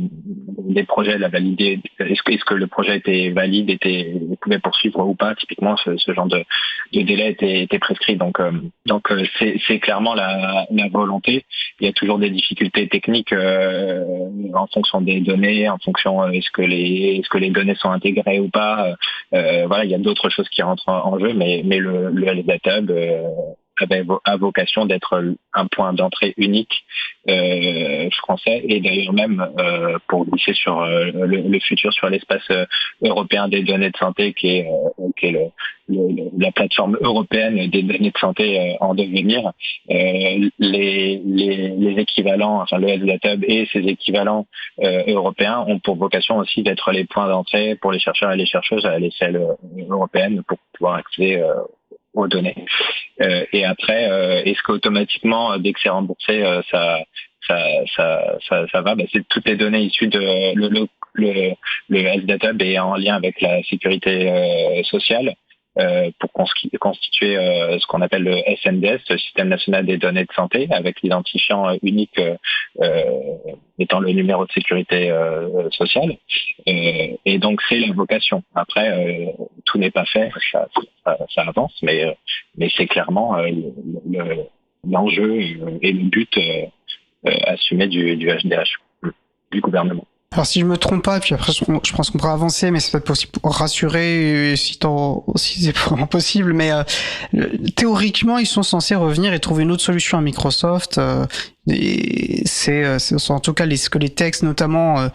projets, la valider, est-ce que le projet était valide, pouvait poursuivre ou pas. Typiquement, ce genre de délai était prescrit. Donc c'est clairement la volonté. Il y a toujours des difficultés techniques en fonction des données, en fonction est-ce que les données sont intégrées ou pas. Il y a d'autres choses qui rentrent en jeu, mais le LSDataHub a vocation d'être un point d'entrée unique français, et d'ailleurs même pour glisser sur le futur, sur l'espace européen des données de santé, qui est la plateforme européenne des données de santé en devenir. Les équivalents, enfin le LSDataHub et ses équivalents européens ont pour vocation aussi d'être les points d'entrée pour les chercheurs et les chercheuses à l'échelle européenne pour pouvoir accéder aux données. Et après, est-ce qu'automatiquement, dès que c'est remboursé, ça va? C'est toutes les données issues de le LSDataHub est en lien avec la sécurité sociale pour constituer ce qu'on appelle le SNDS, le Système national des données de santé, avec l'identifiant unique étant le numéro de sécurité sociale. Et donc c'est la vocation. Après, tout n'est pas fait, ça avance, mais c'est clairement l'enjeu et le but assumé du HDH, du gouvernement. Alors si je me trompe pas, puis après je pense qu'on pourra avancer, mais c'est peut-être possible pour rassurer si c'est vraiment possible, mais théoriquement ils sont censés revenir et trouver une autre solution à Microsoft. Et c'est en tout cas ce que les textes notamment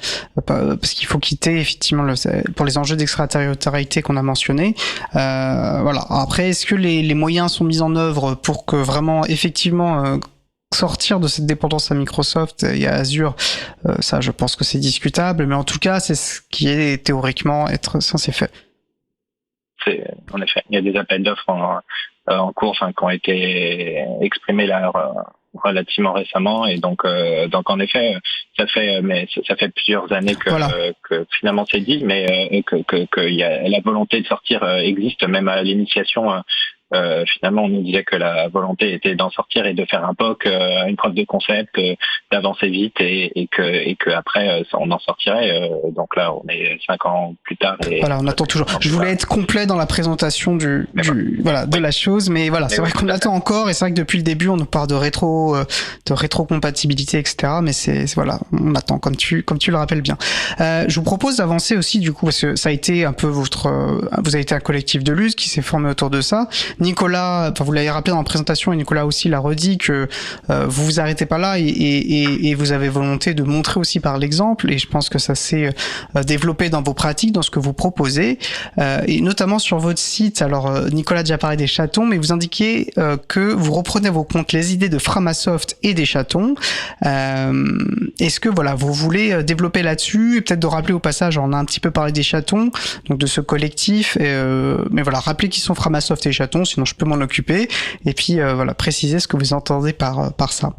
parce qu'il faut quitter effectivement pour les enjeux d'extraterritorialité qu'on a mentionnés. Voilà. Après, est-ce que les moyens sont mis en œuvre pour que vraiment effectivement sortir de cette dépendance à Microsoft et à Azure, ça je pense que c'est discutable, mais en tout cas c'est ce qui est théoriquement être censé fait. En effet, il y a des appels d'offres en cours, qui ont été exprimés là relativement récemment, et donc en effet ça fait plusieurs années que finalement c'est dit, mais que y a la volonté de sortir existe, même à l'initiation finalement, on nous disait que la volonté était d'en sortir et de faire un POC, une preuve de concept, d'avancer vite et que après on en sortirait. Donc là, on est 5 ans plus tard. Et voilà, on attend toujours. Je voulais être complet dans la présentation de la chose, mais voilà, c'est vrai qu'on attend encore, et c'est vrai que depuis le début, on nous parle de rétrocompatibilité, etc. Mais voilà, on attend, comme tu le rappelles bien. Je vous propose d'avancer aussi, du coup, parce que ça a été un peu vous avez été un collectif de lutte qui s'est formé autour de ça. Nicolas, vous l'avez rappelé dans la présentation, et Nicolas aussi l'a redit, que vous vous arrêtez pas là, et vous avez volonté de montrer aussi par l'exemple, et je pense que ça s'est développé dans vos pratiques, dans ce que vous proposez, et notamment sur votre site. Alors Nicolas a déjà parlé des chatons, mais vous indiquez que vous reprenez à vos comptes les idées de Framasoft et des chatons. Est-ce que vous voulez développer là-dessus, et peut-être de rappeler au passage, on a un petit peu parlé des chatons, donc de ce collectif, mais voilà, rappeler qui sont Framasoft et les chatons, sinon je peux m'en occuper, et puis préciser ce que vous entendez par ça.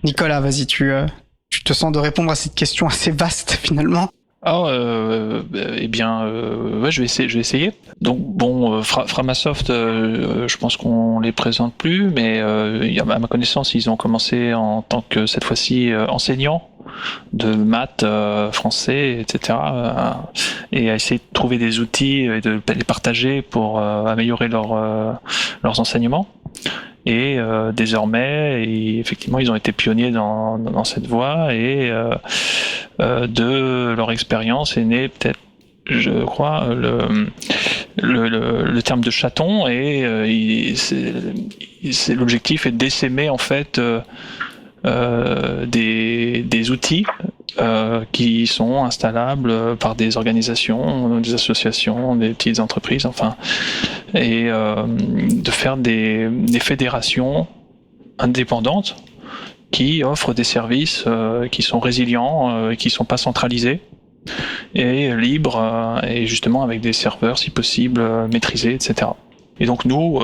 Nicolas, vas-y, tu te sens de répondre à cette question assez vaste finalement. Je vais essayer. Donc bon, Framasoft, je pense qu'on les présente plus, mais à ma connaissance, ils ont commencé en tant que, cette fois-ci, enseignants de maths, français, etc. Et à essayer de trouver des outils et de les partager pour améliorer leurs enseignements. Et désormais, effectivement, ils ont été pionniers dans cette voie, et de leur expérience est né peut-être, je crois, le terme de chaton, et l'objectif est d'essaimer en fait des outils qui sont installables par des organisations, des associations, des petites entreprises, enfin, et de faire des fédérations indépendantes qui offrent des services qui sont résilients, qui sont pas centralisés et libres, et justement avec des serveurs si possible maîtrisés, etc. Et donc nous,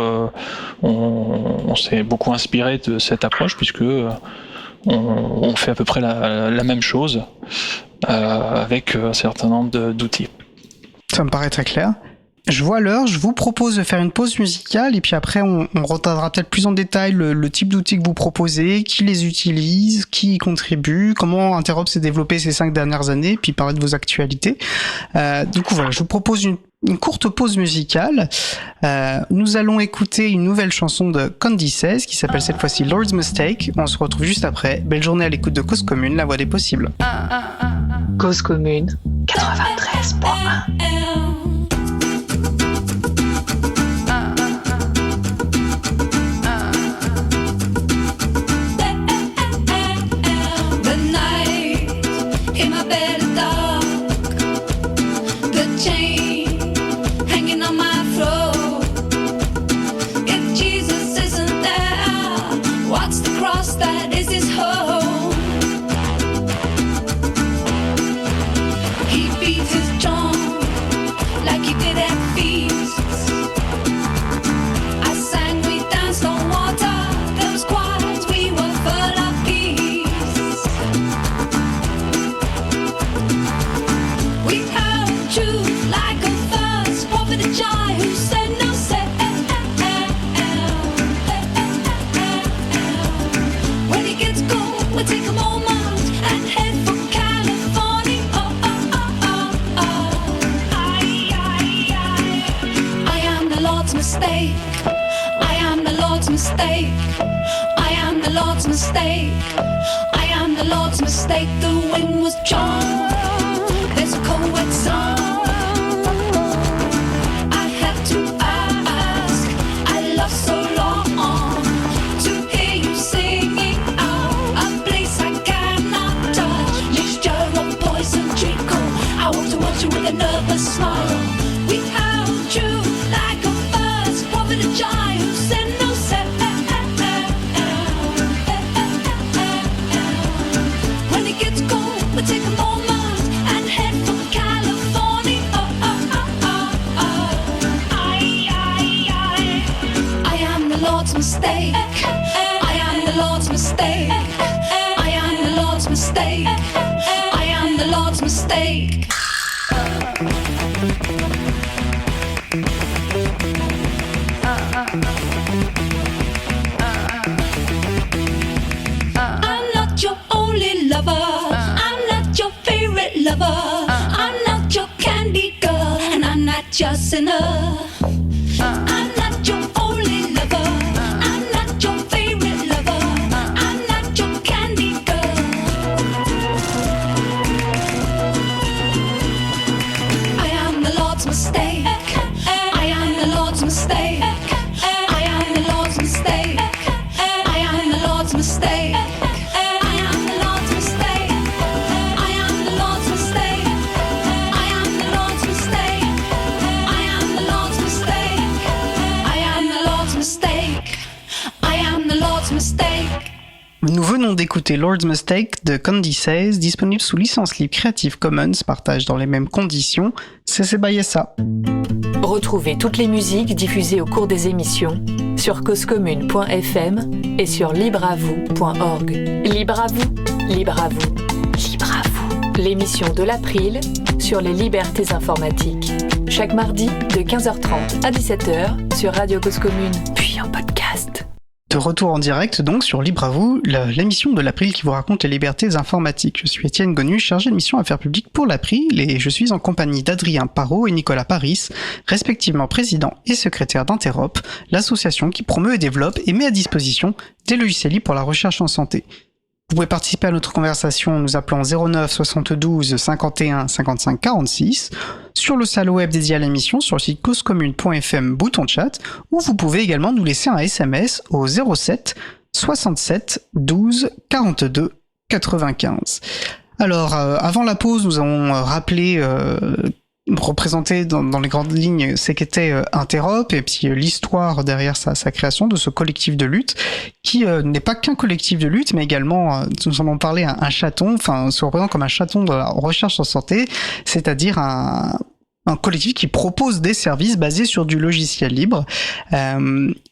on s'est beaucoup inspiré de cette approche, puisque on fait à peu près la même chose avec un certain nombre d'outils. Ça me paraît très clair. Je vois l'heure, je vous propose de faire une pause musicale, et puis après on regardera peut-être plus en détail le type d'outils que vous proposez, qui les utilise, qui y contribue, comment Interop s'est développé ces 5 dernières années, puis parler de vos actualités. Du coup je vous propose une courte pause musicale. Nous allons écouter une nouvelle chanson de Candy 16 qui s'appelle cette fois-ci Lord's Mistake. On se retrouve juste après. Belle journée à l'écoute de Cause Commune, la voix des possibles. Cause Commune 93.1. listener. I'm not your only lover. I'm not your favorite lover. I'm not your candy girl. I am the Lord's mistake. I am the Lord's mistake. I am the Lord's mistake. I am the Lord's mistake. I am the Lord's mistake. I am the Lord's mistake. I am the Lord's mistake. I am the Lord's mistake. I am the Lord's mistake. I am the Lord's mistake. Nous venons d'écouter Lord's Mistake de Candy Says, disponible sous licence libre Creative Commons, partage dans les mêmes conditions. C'est Bayessa. Retrouvez toutes les musiques diffusées au cours des émissions sur causecommune.fm et sur libreavou.org. Libre à vous, libre à vous, libre à vous. L'émission de l'April sur les libertés informatiques. Chaque mardi de 15h30 à 17h sur Radio Cause Commune, puis en podcast. De retour en direct donc sur Libre à vous, l'émission de l'April qui vous raconte les libertés informatiques. Je suis Étienne Gonu, chargé de mission Affaires publiques pour l'April et je suis en compagnie d'Adrien Parot et Nicolas Paris, respectivement président et secrétaire d'Interop, l'association qui promeut et développe et met à disposition des logiciels libres pour la recherche en santé. Vous pouvez participer à notre conversation en nous appelant 09 72 51 55 46, sur le salon web dédié à l'émission sur le site causecommune.fm bouton chat, ou vous pouvez également nous laisser un SMS au 07 67 12 42 95. Alors, avant la pause, nous avons rappelé représenté dans les grandes lignes ce qu'était Interop et puis l'histoire derrière sa création de ce collectif de lutte qui n'est pas qu'un collectif de lutte mais également, nous en avons parlé, un chaton, enfin se représente comme un chaton de la recherche en santé, c'est-à-dire un collectif qui propose des services basés sur du logiciel libre.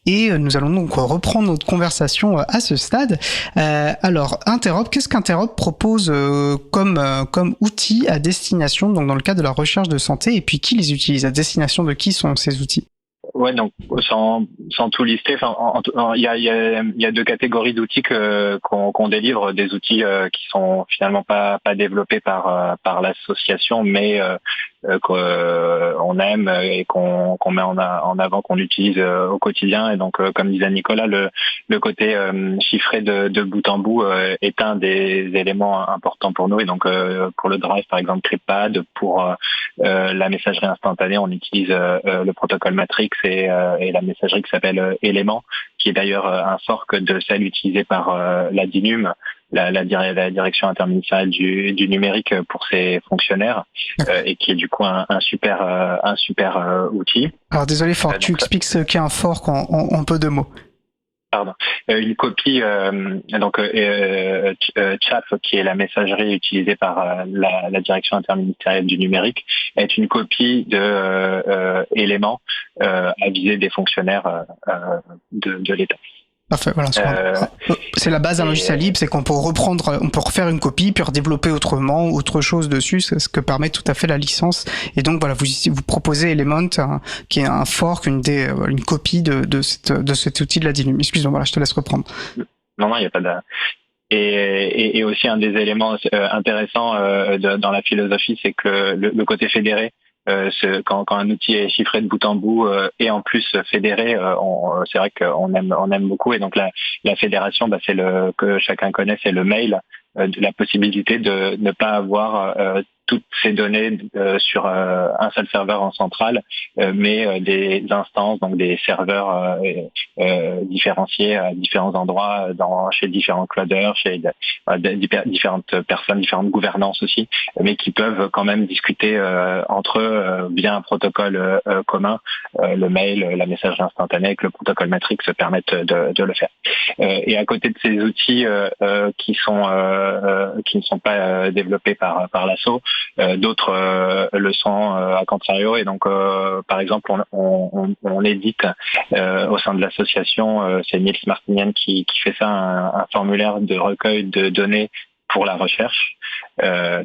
Et nous allons donc reprendre notre conversation à ce stade. Alors, Interop, qu'est-ce qu'Interop propose comme outil à destination, donc dans le cadre de la recherche de santé, et puis qui les utilise? À destination de qui sont ces outils? Ouais, donc sans tout lister, il y a deux catégories d'outils qu'on délivre, des outils qui sont finalement pas développés par l'association, mais qu'on aime et qu'on met en avant, qu'on utilise au quotidien. Et donc, comme disait Nicolas, le côté chiffré de bout en bout est un des éléments importants pour nous. Et donc, pour le drive, par exemple, CryptPad, pour la messagerie instantanée, on utilise le protocole Matrix et la messagerie qui s'appelle Element, qui est d'ailleurs un fork de celle utilisée par la DINUM, la direction interministérielle du numérique pour ses fonctionnaires, et qui est du coup un super outil. Alors désolé, Fork, tu expliques ce qu'est un fork en peu de mots. Pardon. Une copie, CHAP, qui est la messagerie utilisée par la direction interministérielle du numérique, est une copie de Element à viser des fonctionnaires de l'État. Parfait, voilà. C'est la base d'un logiciel libre, c'est qu'on peut on peut refaire une copie, puis redévelopper autrement, autre chose dessus, c'est ce que permet tout à fait la licence. Et donc voilà, vous proposez Element, qui est un fork, une copie de cet outil de la DINUM. Excuse-moi, voilà, je te laisse reprendre. Non, il n'y a pas de... Et aussi un des éléments intéressants dans la philosophie, c'est que le côté fédéré, quand un outil est chiffré de bout en bout et en plus fédéré, c'est vrai qu'on aime beaucoup. Et donc la fédération, c'est que chacun connaît, c'est le mail, la possibilité de ne pas avoir toutes ces données sur un seul serveur en centrale, mais des instances, donc des serveurs différenciés à différents endroits, chez différents clouders, chez différentes personnes, différentes gouvernances aussi, mais qui peuvent quand même discuter entre eux via un protocole commun. Le mail, la messagerie instantanée avec le protocole Matrix permettent de le faire. Et à côté de ces outils qui ne sont pas développés par l'ASSO, d'autres le sont à contrario. Et donc, par exemple, on édite au sein de l'association, c'est Niels Martinian qui fait ça, un formulaire de recueil de données pour la recherche,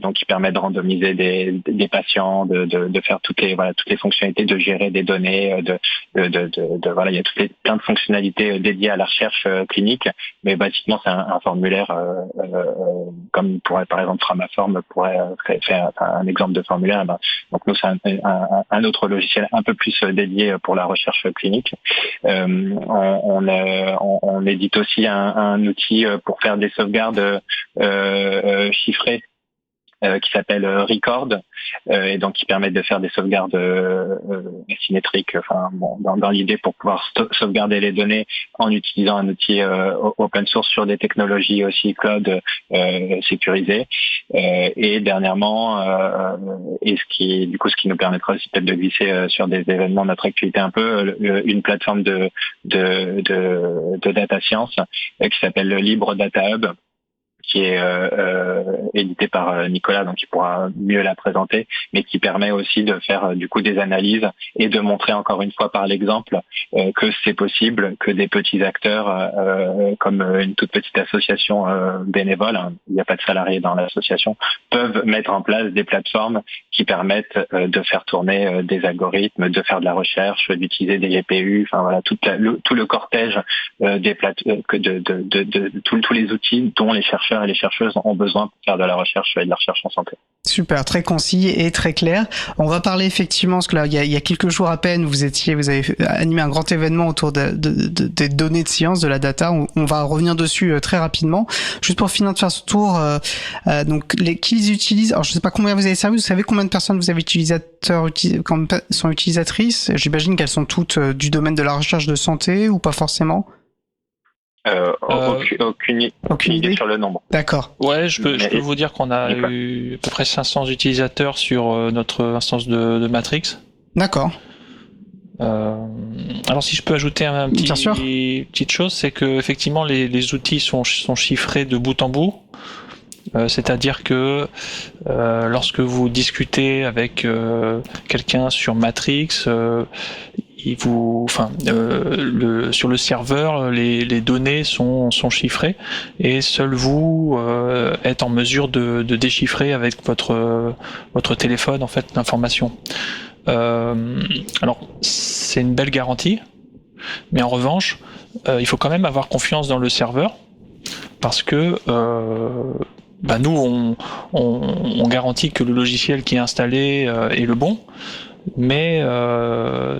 donc qui permet de randomiser des patients, de faire toutes les fonctionnalités, de gérer des données, voilà, il y a plein de fonctionnalités dédiées à la recherche clinique, mais basiquement c'est un formulaire comme pourrait par exemple Framaform pourrait faire un exemple de formulaire. Donc nous c'est un autre logiciel un peu plus dédié pour la recherche clinique. On édite aussi un outil pour faire des sauvegardes chiffrées qui s'appelle Record et donc qui permet de faire des sauvegardes asymétriques, dans l'idée pour pouvoir sauvegarder les données en utilisant un outil open source sur des technologies aussi cloud sécurisées. Et dernièrement, ce qui nous permettra aussi peut-être de glisser sur des événements de notre actualité un peu, une plateforme de data science qui s'appelle le Libre Data Hub, qui est édité par Nicolas, donc il pourra mieux la présenter, mais qui permet aussi de faire du coup des analyses et de montrer encore une fois par l'exemple que c'est possible que des petits acteurs comme une toute petite association bénévole, il n'y a pas de salariés dans l'association, peuvent mettre en place des plateformes qui permettent de faire tourner des algorithmes, de faire de la recherche, d'utiliser des GPU, tout le cortège tous les outils dont les chercheurs et les chercheuses ont besoin pour faire de la recherche et de la recherche en santé. Super, très concis et très clair. On va parler effectivement, parce que là, il y a quelques jours à peine, vous avez animé un grand événement autour des données de science, de la data. On va revenir dessus très rapidement. Juste pour finir de faire ce tour, donc qui utilisent, alors je sais pas combien vous avez servi, vous savez combien de personnes vous avez sont utilisatrices? J'imagine qu'elles sont toutes du domaine de la recherche de santé ou pas forcément? Aucune idée sur le nombre. D'accord. Ouais, je peux vous dire qu'on a eu à peu près 500 utilisateurs sur notre instance de Matrix. D'accord. Alors si je peux ajouter petite chose, c'est que effectivement les outils sont chiffrés de bout en bout. C'est-à-dire que lorsque vous discutez avec quelqu'un sur Matrix, sur le serveur, les données sont chiffrées et seul vous êtes en mesure de déchiffrer avec votre téléphone en fait l'information. Alors c'est une belle garantie, mais en revanche, il faut quand même avoir confiance dans le serveur parce que nous on garantit que le logiciel qui est installé est le bon. Mais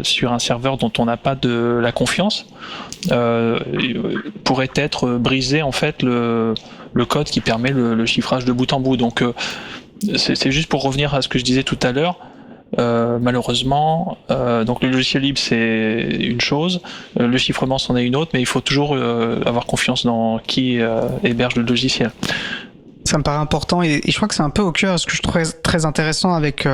sur un serveur dont on n'a pas de la confiance, pourrait être brisé en fait le code qui permet le chiffrage de bout en bout. Donc c'est juste pour revenir à ce que je disais tout à l'heure. Malheureusement, donc le logiciel libre c'est une chose, le chiffrement c'en est une autre, mais il faut toujours avoir confiance dans qui héberge le logiciel. Ça me paraît important et je crois que c'est un peu au cœur, ce que je trouve très intéressant avec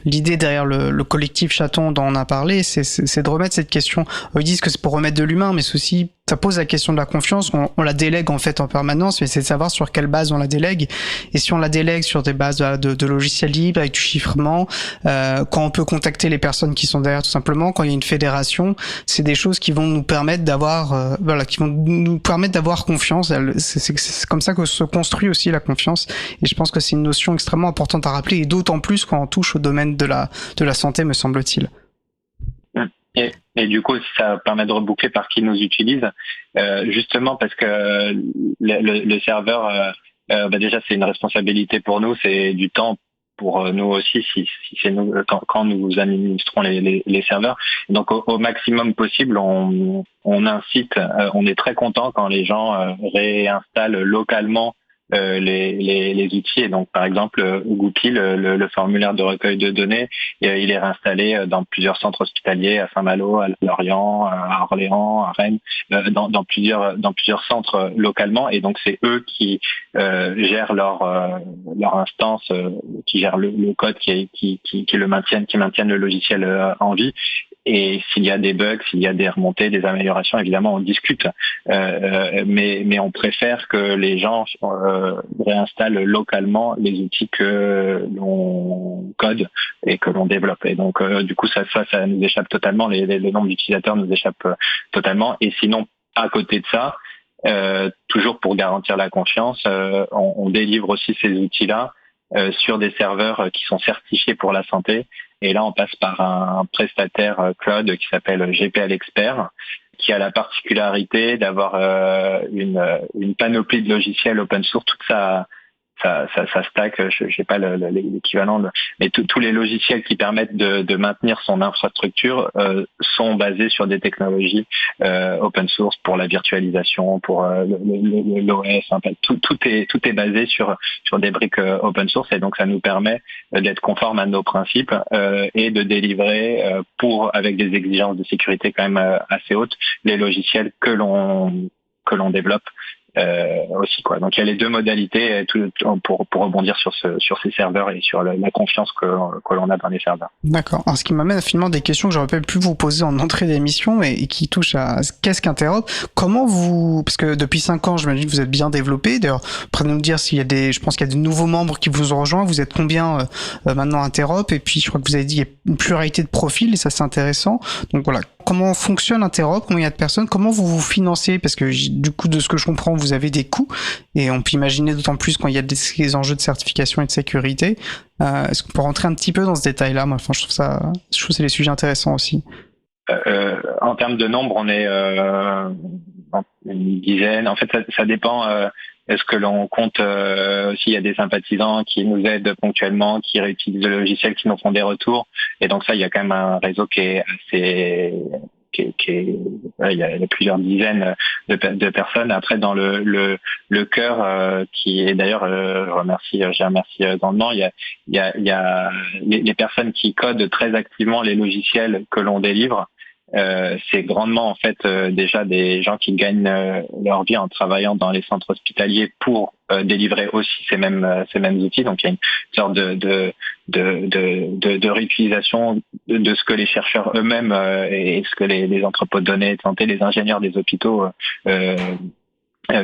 l'idée derrière le collectif Chaton dont on a parlé, c'est de remettre cette question. Ils disent que c'est pour remettre de l'humain, mais c'est aussi, ça pose la question de la confiance. On la délègue en fait en permanence, mais c'est de savoir sur quelle base on la délègue. Et si on la délègue sur des bases de logiciels libres avec du chiffrement, quand on peut contacter les personnes qui sont derrière tout simplement, quand il y a une fédération, c'est des choses qui vont nous permettre d'avoir, confiance. C'est comme ça que se construit aussi la confiance. Et je pense que c'est une notion extrêmement importante à rappeler, et d'autant plus quand on touche au domaine de la santé, me semble-t-il. Et du coup, ça permet de reboucler par qui nous utilise, justement parce que le serveur, déjà c'est une responsabilité pour nous, c'est du temps pour nous aussi si c'est nous quand nous administrons les serveurs. Donc au maximum possible, on incite, on est très content quand les gens réinstallent localement les outils. Et donc, par exemple, Goupil, le formulaire de recueil de données, il est réinstallé dans plusieurs centres hospitaliers, à Saint-Malo, à Lorient, à Orléans, à Rennes, dans plusieurs centres localement. Et donc, c'est eux qui gèrent leur instance, qui gèrent le code, qui le maintiennent, qui maintiennent le logiciel en vie. Et s'il y a des bugs, s'il y a des remontées, des améliorations, évidemment, on discute. Mais on préfère que les gens réinstallent localement les outils que l'on code et que l'on développe. Et donc, du coup, ça nous échappe totalement. Les nombres d'utilisateurs nous échappent totalement. Et sinon, à côté de ça, toujours pour garantir la confiance, on délivre aussi ces outils-là sur des serveurs qui sont certifiés pour la santé. Et là, on passe par un prestataire cloud qui s'appelle GPL Expert, qui a la particularité d'avoir une panoplie de logiciels open source, toute sa stack, je sais pas l'équivalent, mais tous les logiciels qui permettent de maintenir son infrastructure sont basés sur des technologies open source pour la virtualisation, pour l'OS. Tout est basé sur des briques open source, et donc ça nous permet d'être conforme à nos principes et de délivrer avec des exigences de sécurité quand même assez hautes les logiciels que l'on développe. Aussi quoi. Donc il y a les deux modalités pour rebondir sur ces serveurs et sur la confiance que l'on a dans les serveurs. D'accord. Alors ce qui m'amène finalement des questions que j'aurais pas pu vous poser en entrée d'émission et qui touchent à qu'est-ce qu'Interop. Comment parce que depuis 5 ans, j'imagine que vous êtes bien développé. D'ailleurs, après nous dire s'il y a je pense qu'il y a de nouveaux membres qui vous ont rejoint. Vous êtes combien maintenant Interop? Et puis je crois que vous avez dit qu'il y a une pluralité de profils et ça c'est intéressant. Donc voilà. Comment fonctionne Interop? Combien il y a de personnes? Comment vous financez? Parce que du coup, de ce que je comprends, vous avez des coûts et on peut imaginer d'autant plus quand il y a des enjeux de certification et de sécurité. Est-ce qu'on peut rentrer un petit peu dans ce détail-là? Moi, enfin, je trouve que c'est des sujets intéressants aussi. En termes de nombre, on est une dizaine. En fait, ça dépend. Est-ce que l'on compte s'il y a des sympathisants qui nous aident ponctuellement, qui réutilisent le logiciel, qui nous font des retours. Et donc ça, il y a quand même un réseau qui est assez... il y a plusieurs dizaines de personnes. Après, dans le cœur, qui est d'ailleurs, j'ai remercié grandement, il y a les personnes qui codent très activement les logiciels que l'on délivre. C'est grandement en fait déjà des gens qui gagnent leur vie en travaillant dans les centres hospitaliers pour délivrer aussi ces mêmes outils. Donc il y a une sorte de réutilisation de ce que les chercheurs eux-mêmes et ce que les entrepôts de données de santé, les ingénieurs des hôpitaux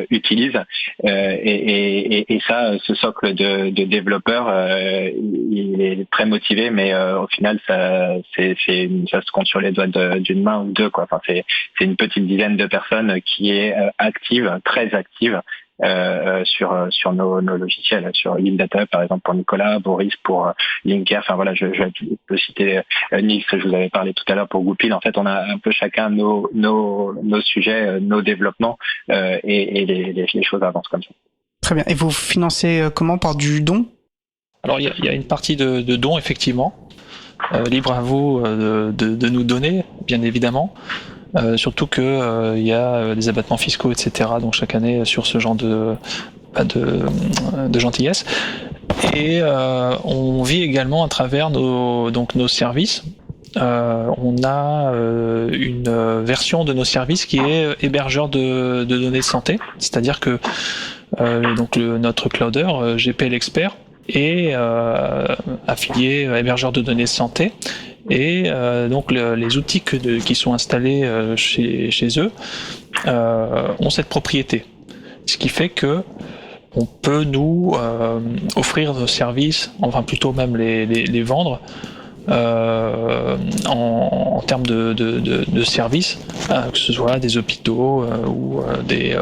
utilisent et ça, ce socle de développeurs, il est très motivé, mais au final ça se compte sur les doigts d'une main ou deux quoi. Enfin c'est une petite dizaine de personnes qui est active, très active sur nos logiciels, sur LibData par exemple pour Nicolas, Boris pour Linker. Enfin voilà, je peux citer Nix, je vous avais parlé tout à l'heure pour Goupil. En fait, on a un peu chacun nos sujets, nos développements et les choses avancent comme ça. Très bien. Et vous financez comment? Par du don? Alors il y a une partie de dons effectivement. Libre à vous de nous donner, bien évidemment. Surtout que il y a des abattements fiscaux, etc. Donc chaque année sur ce genre de gentillesse. Et on vit également à travers nos services. On a une version de nos services qui est hébergeur de données de santé, c'est-à-dire que notre clouder GPL Expert est affilié hébergeur de données de santé. Et donc les outils qui sont installés chez eux ont cette propriété, ce qui fait que on peut nous offrir nos services, enfin plutôt même les vendre en termes de services, que ce soit des hôpitaux ou des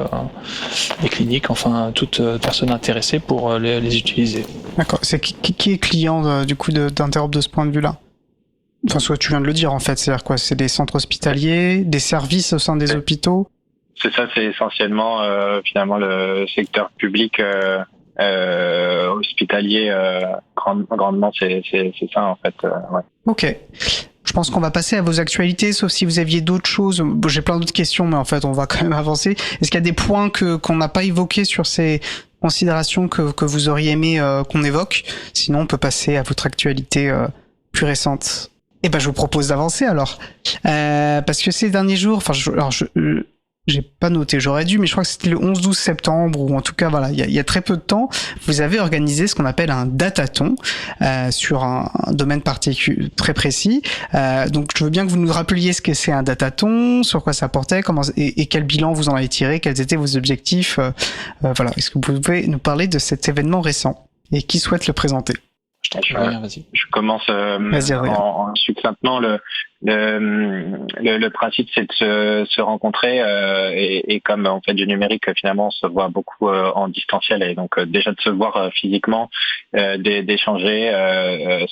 cliniques, enfin toute personne intéressée pour les utiliser. D'accord. C'est qui est client du coup d'Interop de ce point de vue-là? Enfin, soit tu viens de le dire en fait, c'est-à-dire quoi? C'est des centres hospitaliers, des services au sein des hôpitaux? C'est ça, c'est essentiellement finalement le secteur public hospitalier grandement, c'est ça en fait. Ouais. Ok. Je pense qu'on va passer à vos actualités, sauf si vous aviez d'autres choses. Bon, j'ai plein d'autres questions, mais en fait, on va quand même avancer. Est-ce qu'il y a des points qu'on n'a pas évoqués sur ces considérations que vous auriez aimé qu'on évoque? Sinon, on peut passer à votre actualité plus récente. Eh ben, je vous propose d'avancer alors, parce que ces derniers jours, enfin, j'ai pas noté, j'aurais dû, mais je crois que c'était le 11-12 septembre, ou en tout cas, voilà, il y a très peu de temps, vous avez organisé ce qu'on appelle un datathon sur un domaine particulier très précis. Donc, je veux bien que vous nous rappeliez ce que c'est un datathon, sur quoi ça portait, et quel bilan vous en avez tiré, quels étaient vos objectifs. Voilà, est-ce que vous pouvez nous parler de cet événement récent et qui souhaite le présenter? Je commence succinctement. le principe, c'est de se rencontrer et comme on fait du numérique, finalement, on se voit beaucoup en distanciel et donc déjà de se voir physiquement, d'échanger,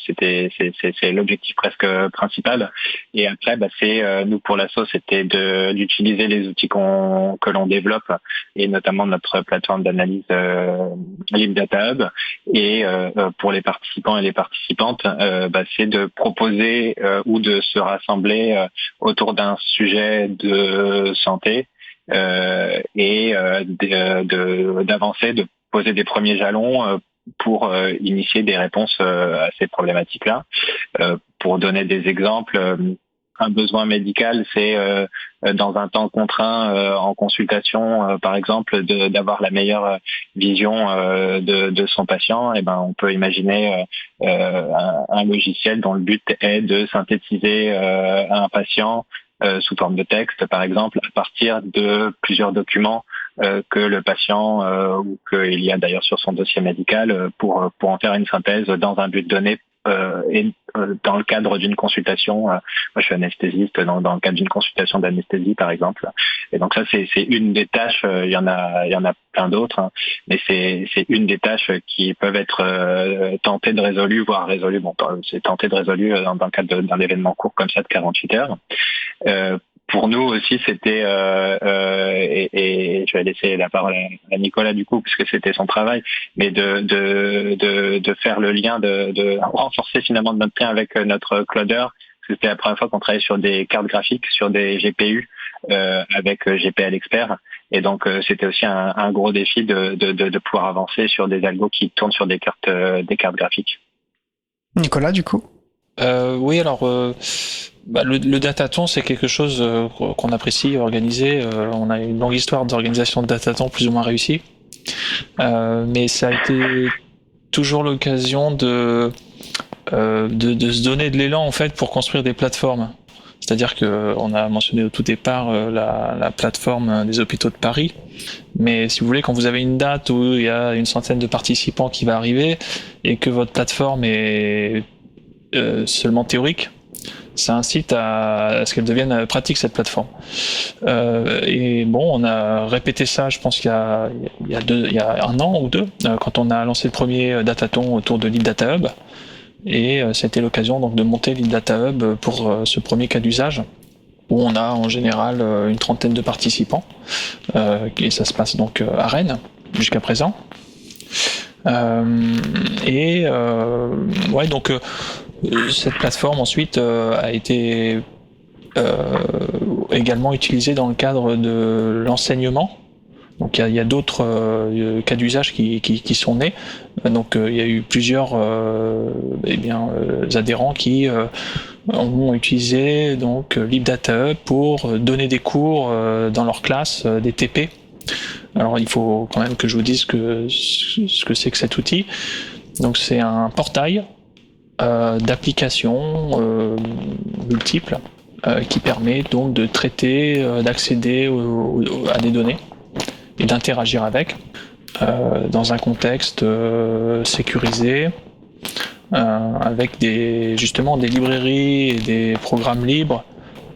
c'est l'objectif presque principal. Et après, c'est nous pour l'asso, c'était d'utiliser les outils que l'on développe et notamment notre plateforme d'analyse LibDataHub. Et pour les participants et les participantes, c'est de proposer ou de se rassembler autour d'un sujet de santé et d'avancer, de poser des premiers jalons pour initier des réponses à ces problématiques-là. Pour donner des exemples, un besoin médical, c'est dans un temps contraint en consultation, par exemple, d'avoir la meilleure vision de son patient. Et on peut imaginer un logiciel dont le but est de synthétiser un patient sous forme de texte, par exemple, à partir de plusieurs documents que le patient ou qu'il y a d'ailleurs sur son dossier médical pour en faire une synthèse dans un but donné. Et dans le cadre d'une consultation, moi je suis anesthésiste, dans le cadre d'une consultation d'anesthésie par exemple, et donc ça c'est une des tâches, il y en a plein d'autres, hein, mais c'est une des tâches qui peuvent être tentées de résolues, voire résolues, c'est tenté de résolues dans le cadre d'un événement court comme ça de 48 heures. Pour nous aussi, c'était et je vais laisser la parole à Nicolas du coup, puisque c'était son travail, mais de faire le lien, de renforcer finalement notre lien avec notre cloudeur. C'était la première fois qu'on travaillait sur des cartes graphiques, sur des GPU avec GPL Expert, et donc c'était aussi un gros défi de pouvoir avancer sur des algos qui tournent sur des cartes graphiques. Nicolas, du coup. Oui, alors le datathon, c'est quelque chose qu'on apprécie organiser. On a une longue histoire d'organisation de datathon plus ou moins réussie, mais ça a été toujours l'occasion de se donner de l'élan en fait pour construire des plateformes. C'est-à-dire que on a mentionné au tout départ la plateforme des hôpitaux de Paris, mais si vous voulez, quand vous avez une date où il y a une centaine de participants qui va arriver et que votre plateforme est seulement théorique, ça incite à ce qu'elle devienne pratique, cette plateforme. Et bon, on a répété ça, je pense qu'il y a un an ou deux, quand on a lancé le premier datathon autour de LibDataHub. Et c'était l'occasion donc de monter LibDataHub pour ce premier cas d'usage, où on a en général une trentaine de participants, et ça se passe donc à Rennes jusqu'à présent. Cette plateforme ensuite a été également utilisée dans le cadre de l'enseignement. Donc il y a d'autres cas d'usage qui sont nés. Donc il y a eu plusieurs adhérents qui ont utilisé donc LibDataHub pour donner des cours dans leur classe, des TP. Alors il faut quand même que je vous dise ce que c'est que cet outil. Donc c'est un portail d'applications multiples qui permet donc de traiter, d'accéder à des données et d'interagir avec dans un contexte sécurisé, avec des librairies et des programmes libres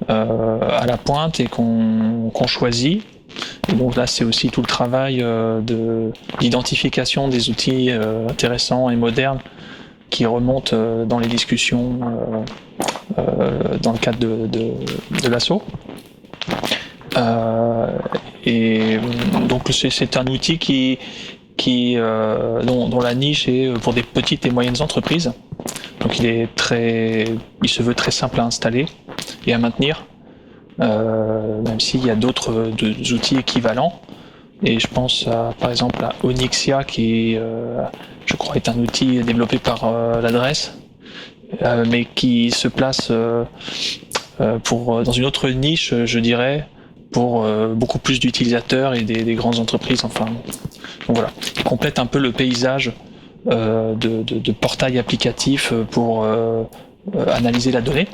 à la pointe et qu'on choisit. Et donc là, c'est aussi tout le travail d'identification des outils intéressants et modernes qui remontent dans les discussions dans le cadre de l'asso. Et donc c'est un outil dont la niche est pour des petites et moyennes entreprises. Donc il se veut très simple à installer et à maintenir, même s'il y a d'autres outils équivalents. Et je pense par exemple à Onyxia qui je crois est un outil développé par l'adresse, mais qui se place dans une autre niche, je dirais, pour beaucoup plus d'utilisateurs et des grandes entreprises. Enfin, donc voilà, il complète un peu le paysage de portail applicatif pour analyser la donnée.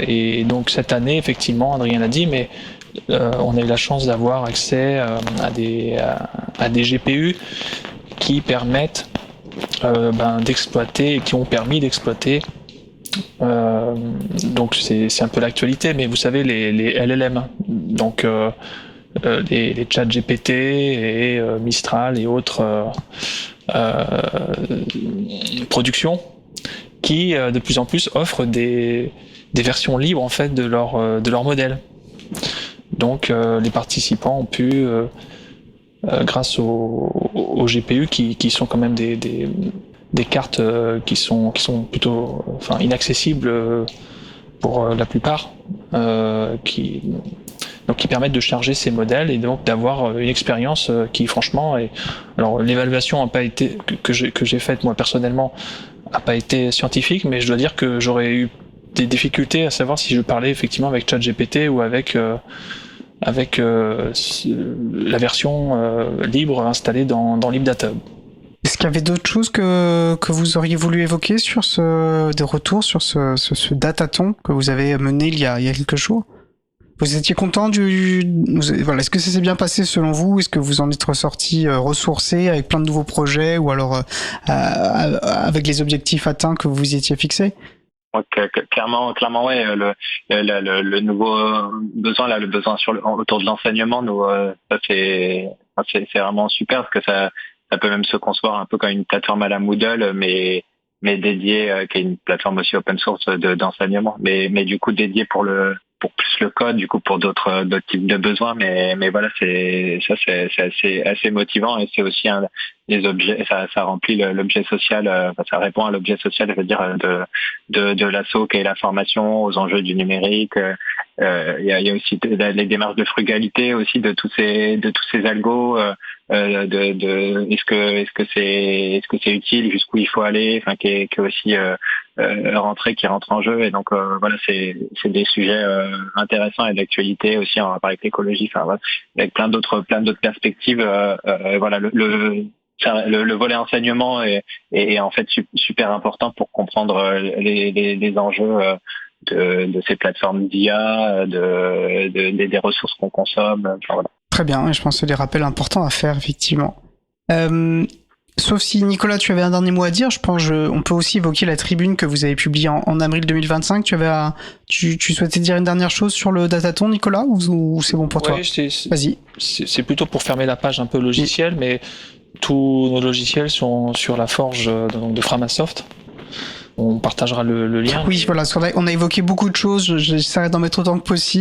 Et donc cette année, effectivement, Adrien l'a dit, mais on a eu la chance d'avoir accès à des GPU qui permettent d'exploiter et qui ont permis d'exploiter Donc c'est un peu l'actualité, mais vous savez les LLM, donc les chats GPT et Mistral et autres productions qui de plus en plus offrent des versions libres en fait de leur modèle. Donc les participants ont pu grâce aux GPU qui sont quand même des cartes qui sont plutôt inaccessibles pour la plupart, qui permettent de charger ces modèles et donc d'avoir une expérience qui franchement est... Alors l'évaluation a pas été que j'ai faite moi personnellement a pas été scientifique, mais je dois dire que j'aurais eu des difficultés à savoir si je parlais effectivement avec ChatGPT ou avec la version libre installée dans LibData. Est-ce qu'il y avait d'autres choses que vous auriez voulu évoquer sur des retours sur ce datathon que vous avez mené il y a quelques jours? Vous étiez content est-ce que ça s'est bien passé selon vous? Est-ce que vous en êtes ressorti ressourcé avec plein de nouveaux projets ou alors avec les objectifs atteints que vous y étiez fixés? Clairement, ouais. Le nouveau besoin là, le besoin autour de l'enseignement, nous, ça c'est vraiment super parce que ça peut même se concevoir un peu comme une plateforme à la Moodle, mais dédiée, qui est une plateforme aussi open source d'enseignement, mais du coup dédiée pour plus le code, du coup pour d'autres types de besoins, mais voilà, c'est assez motivant et c'est aussi des objets, ça remplit l'objet social, ça répond à l'objet social, je veux dire, de l'asso qui est la formation aux enjeux du numérique. Il y a aussi les démarches de frugalité aussi de tous ces algos, est-ce que c'est utile, jusqu'où il faut aller, qui est aussi qui rentre en jeu, et donc voilà, c'est des sujets intéressants et d'actualité aussi en rapport avec l'écologie, voilà, avec plein d'autres perspectives. Voilà, le volet enseignement est en fait super important pour comprendre les enjeux de ces plateformes d'IA, des ressources qu'on consomme. Voilà. Très bien, et je pense que c'est des rappels importants à faire, effectivement. Sauf si, Nicolas, tu avais un dernier mot à dire, je pense on peut aussi évoquer la tribune que vous avez publiée en avril 2025. Tu souhaitais dire une dernière chose sur le datathon, Nicolas, ou c'est bon pour toi? Vas-y. C'est plutôt pour fermer la page un peu logiciel, mais tous nos logiciels sont sur la forge de Framasoft. On partagera le lien. Oui, voilà, on a évoqué beaucoup de choses, j'essaierai d'en mettre autant que possible.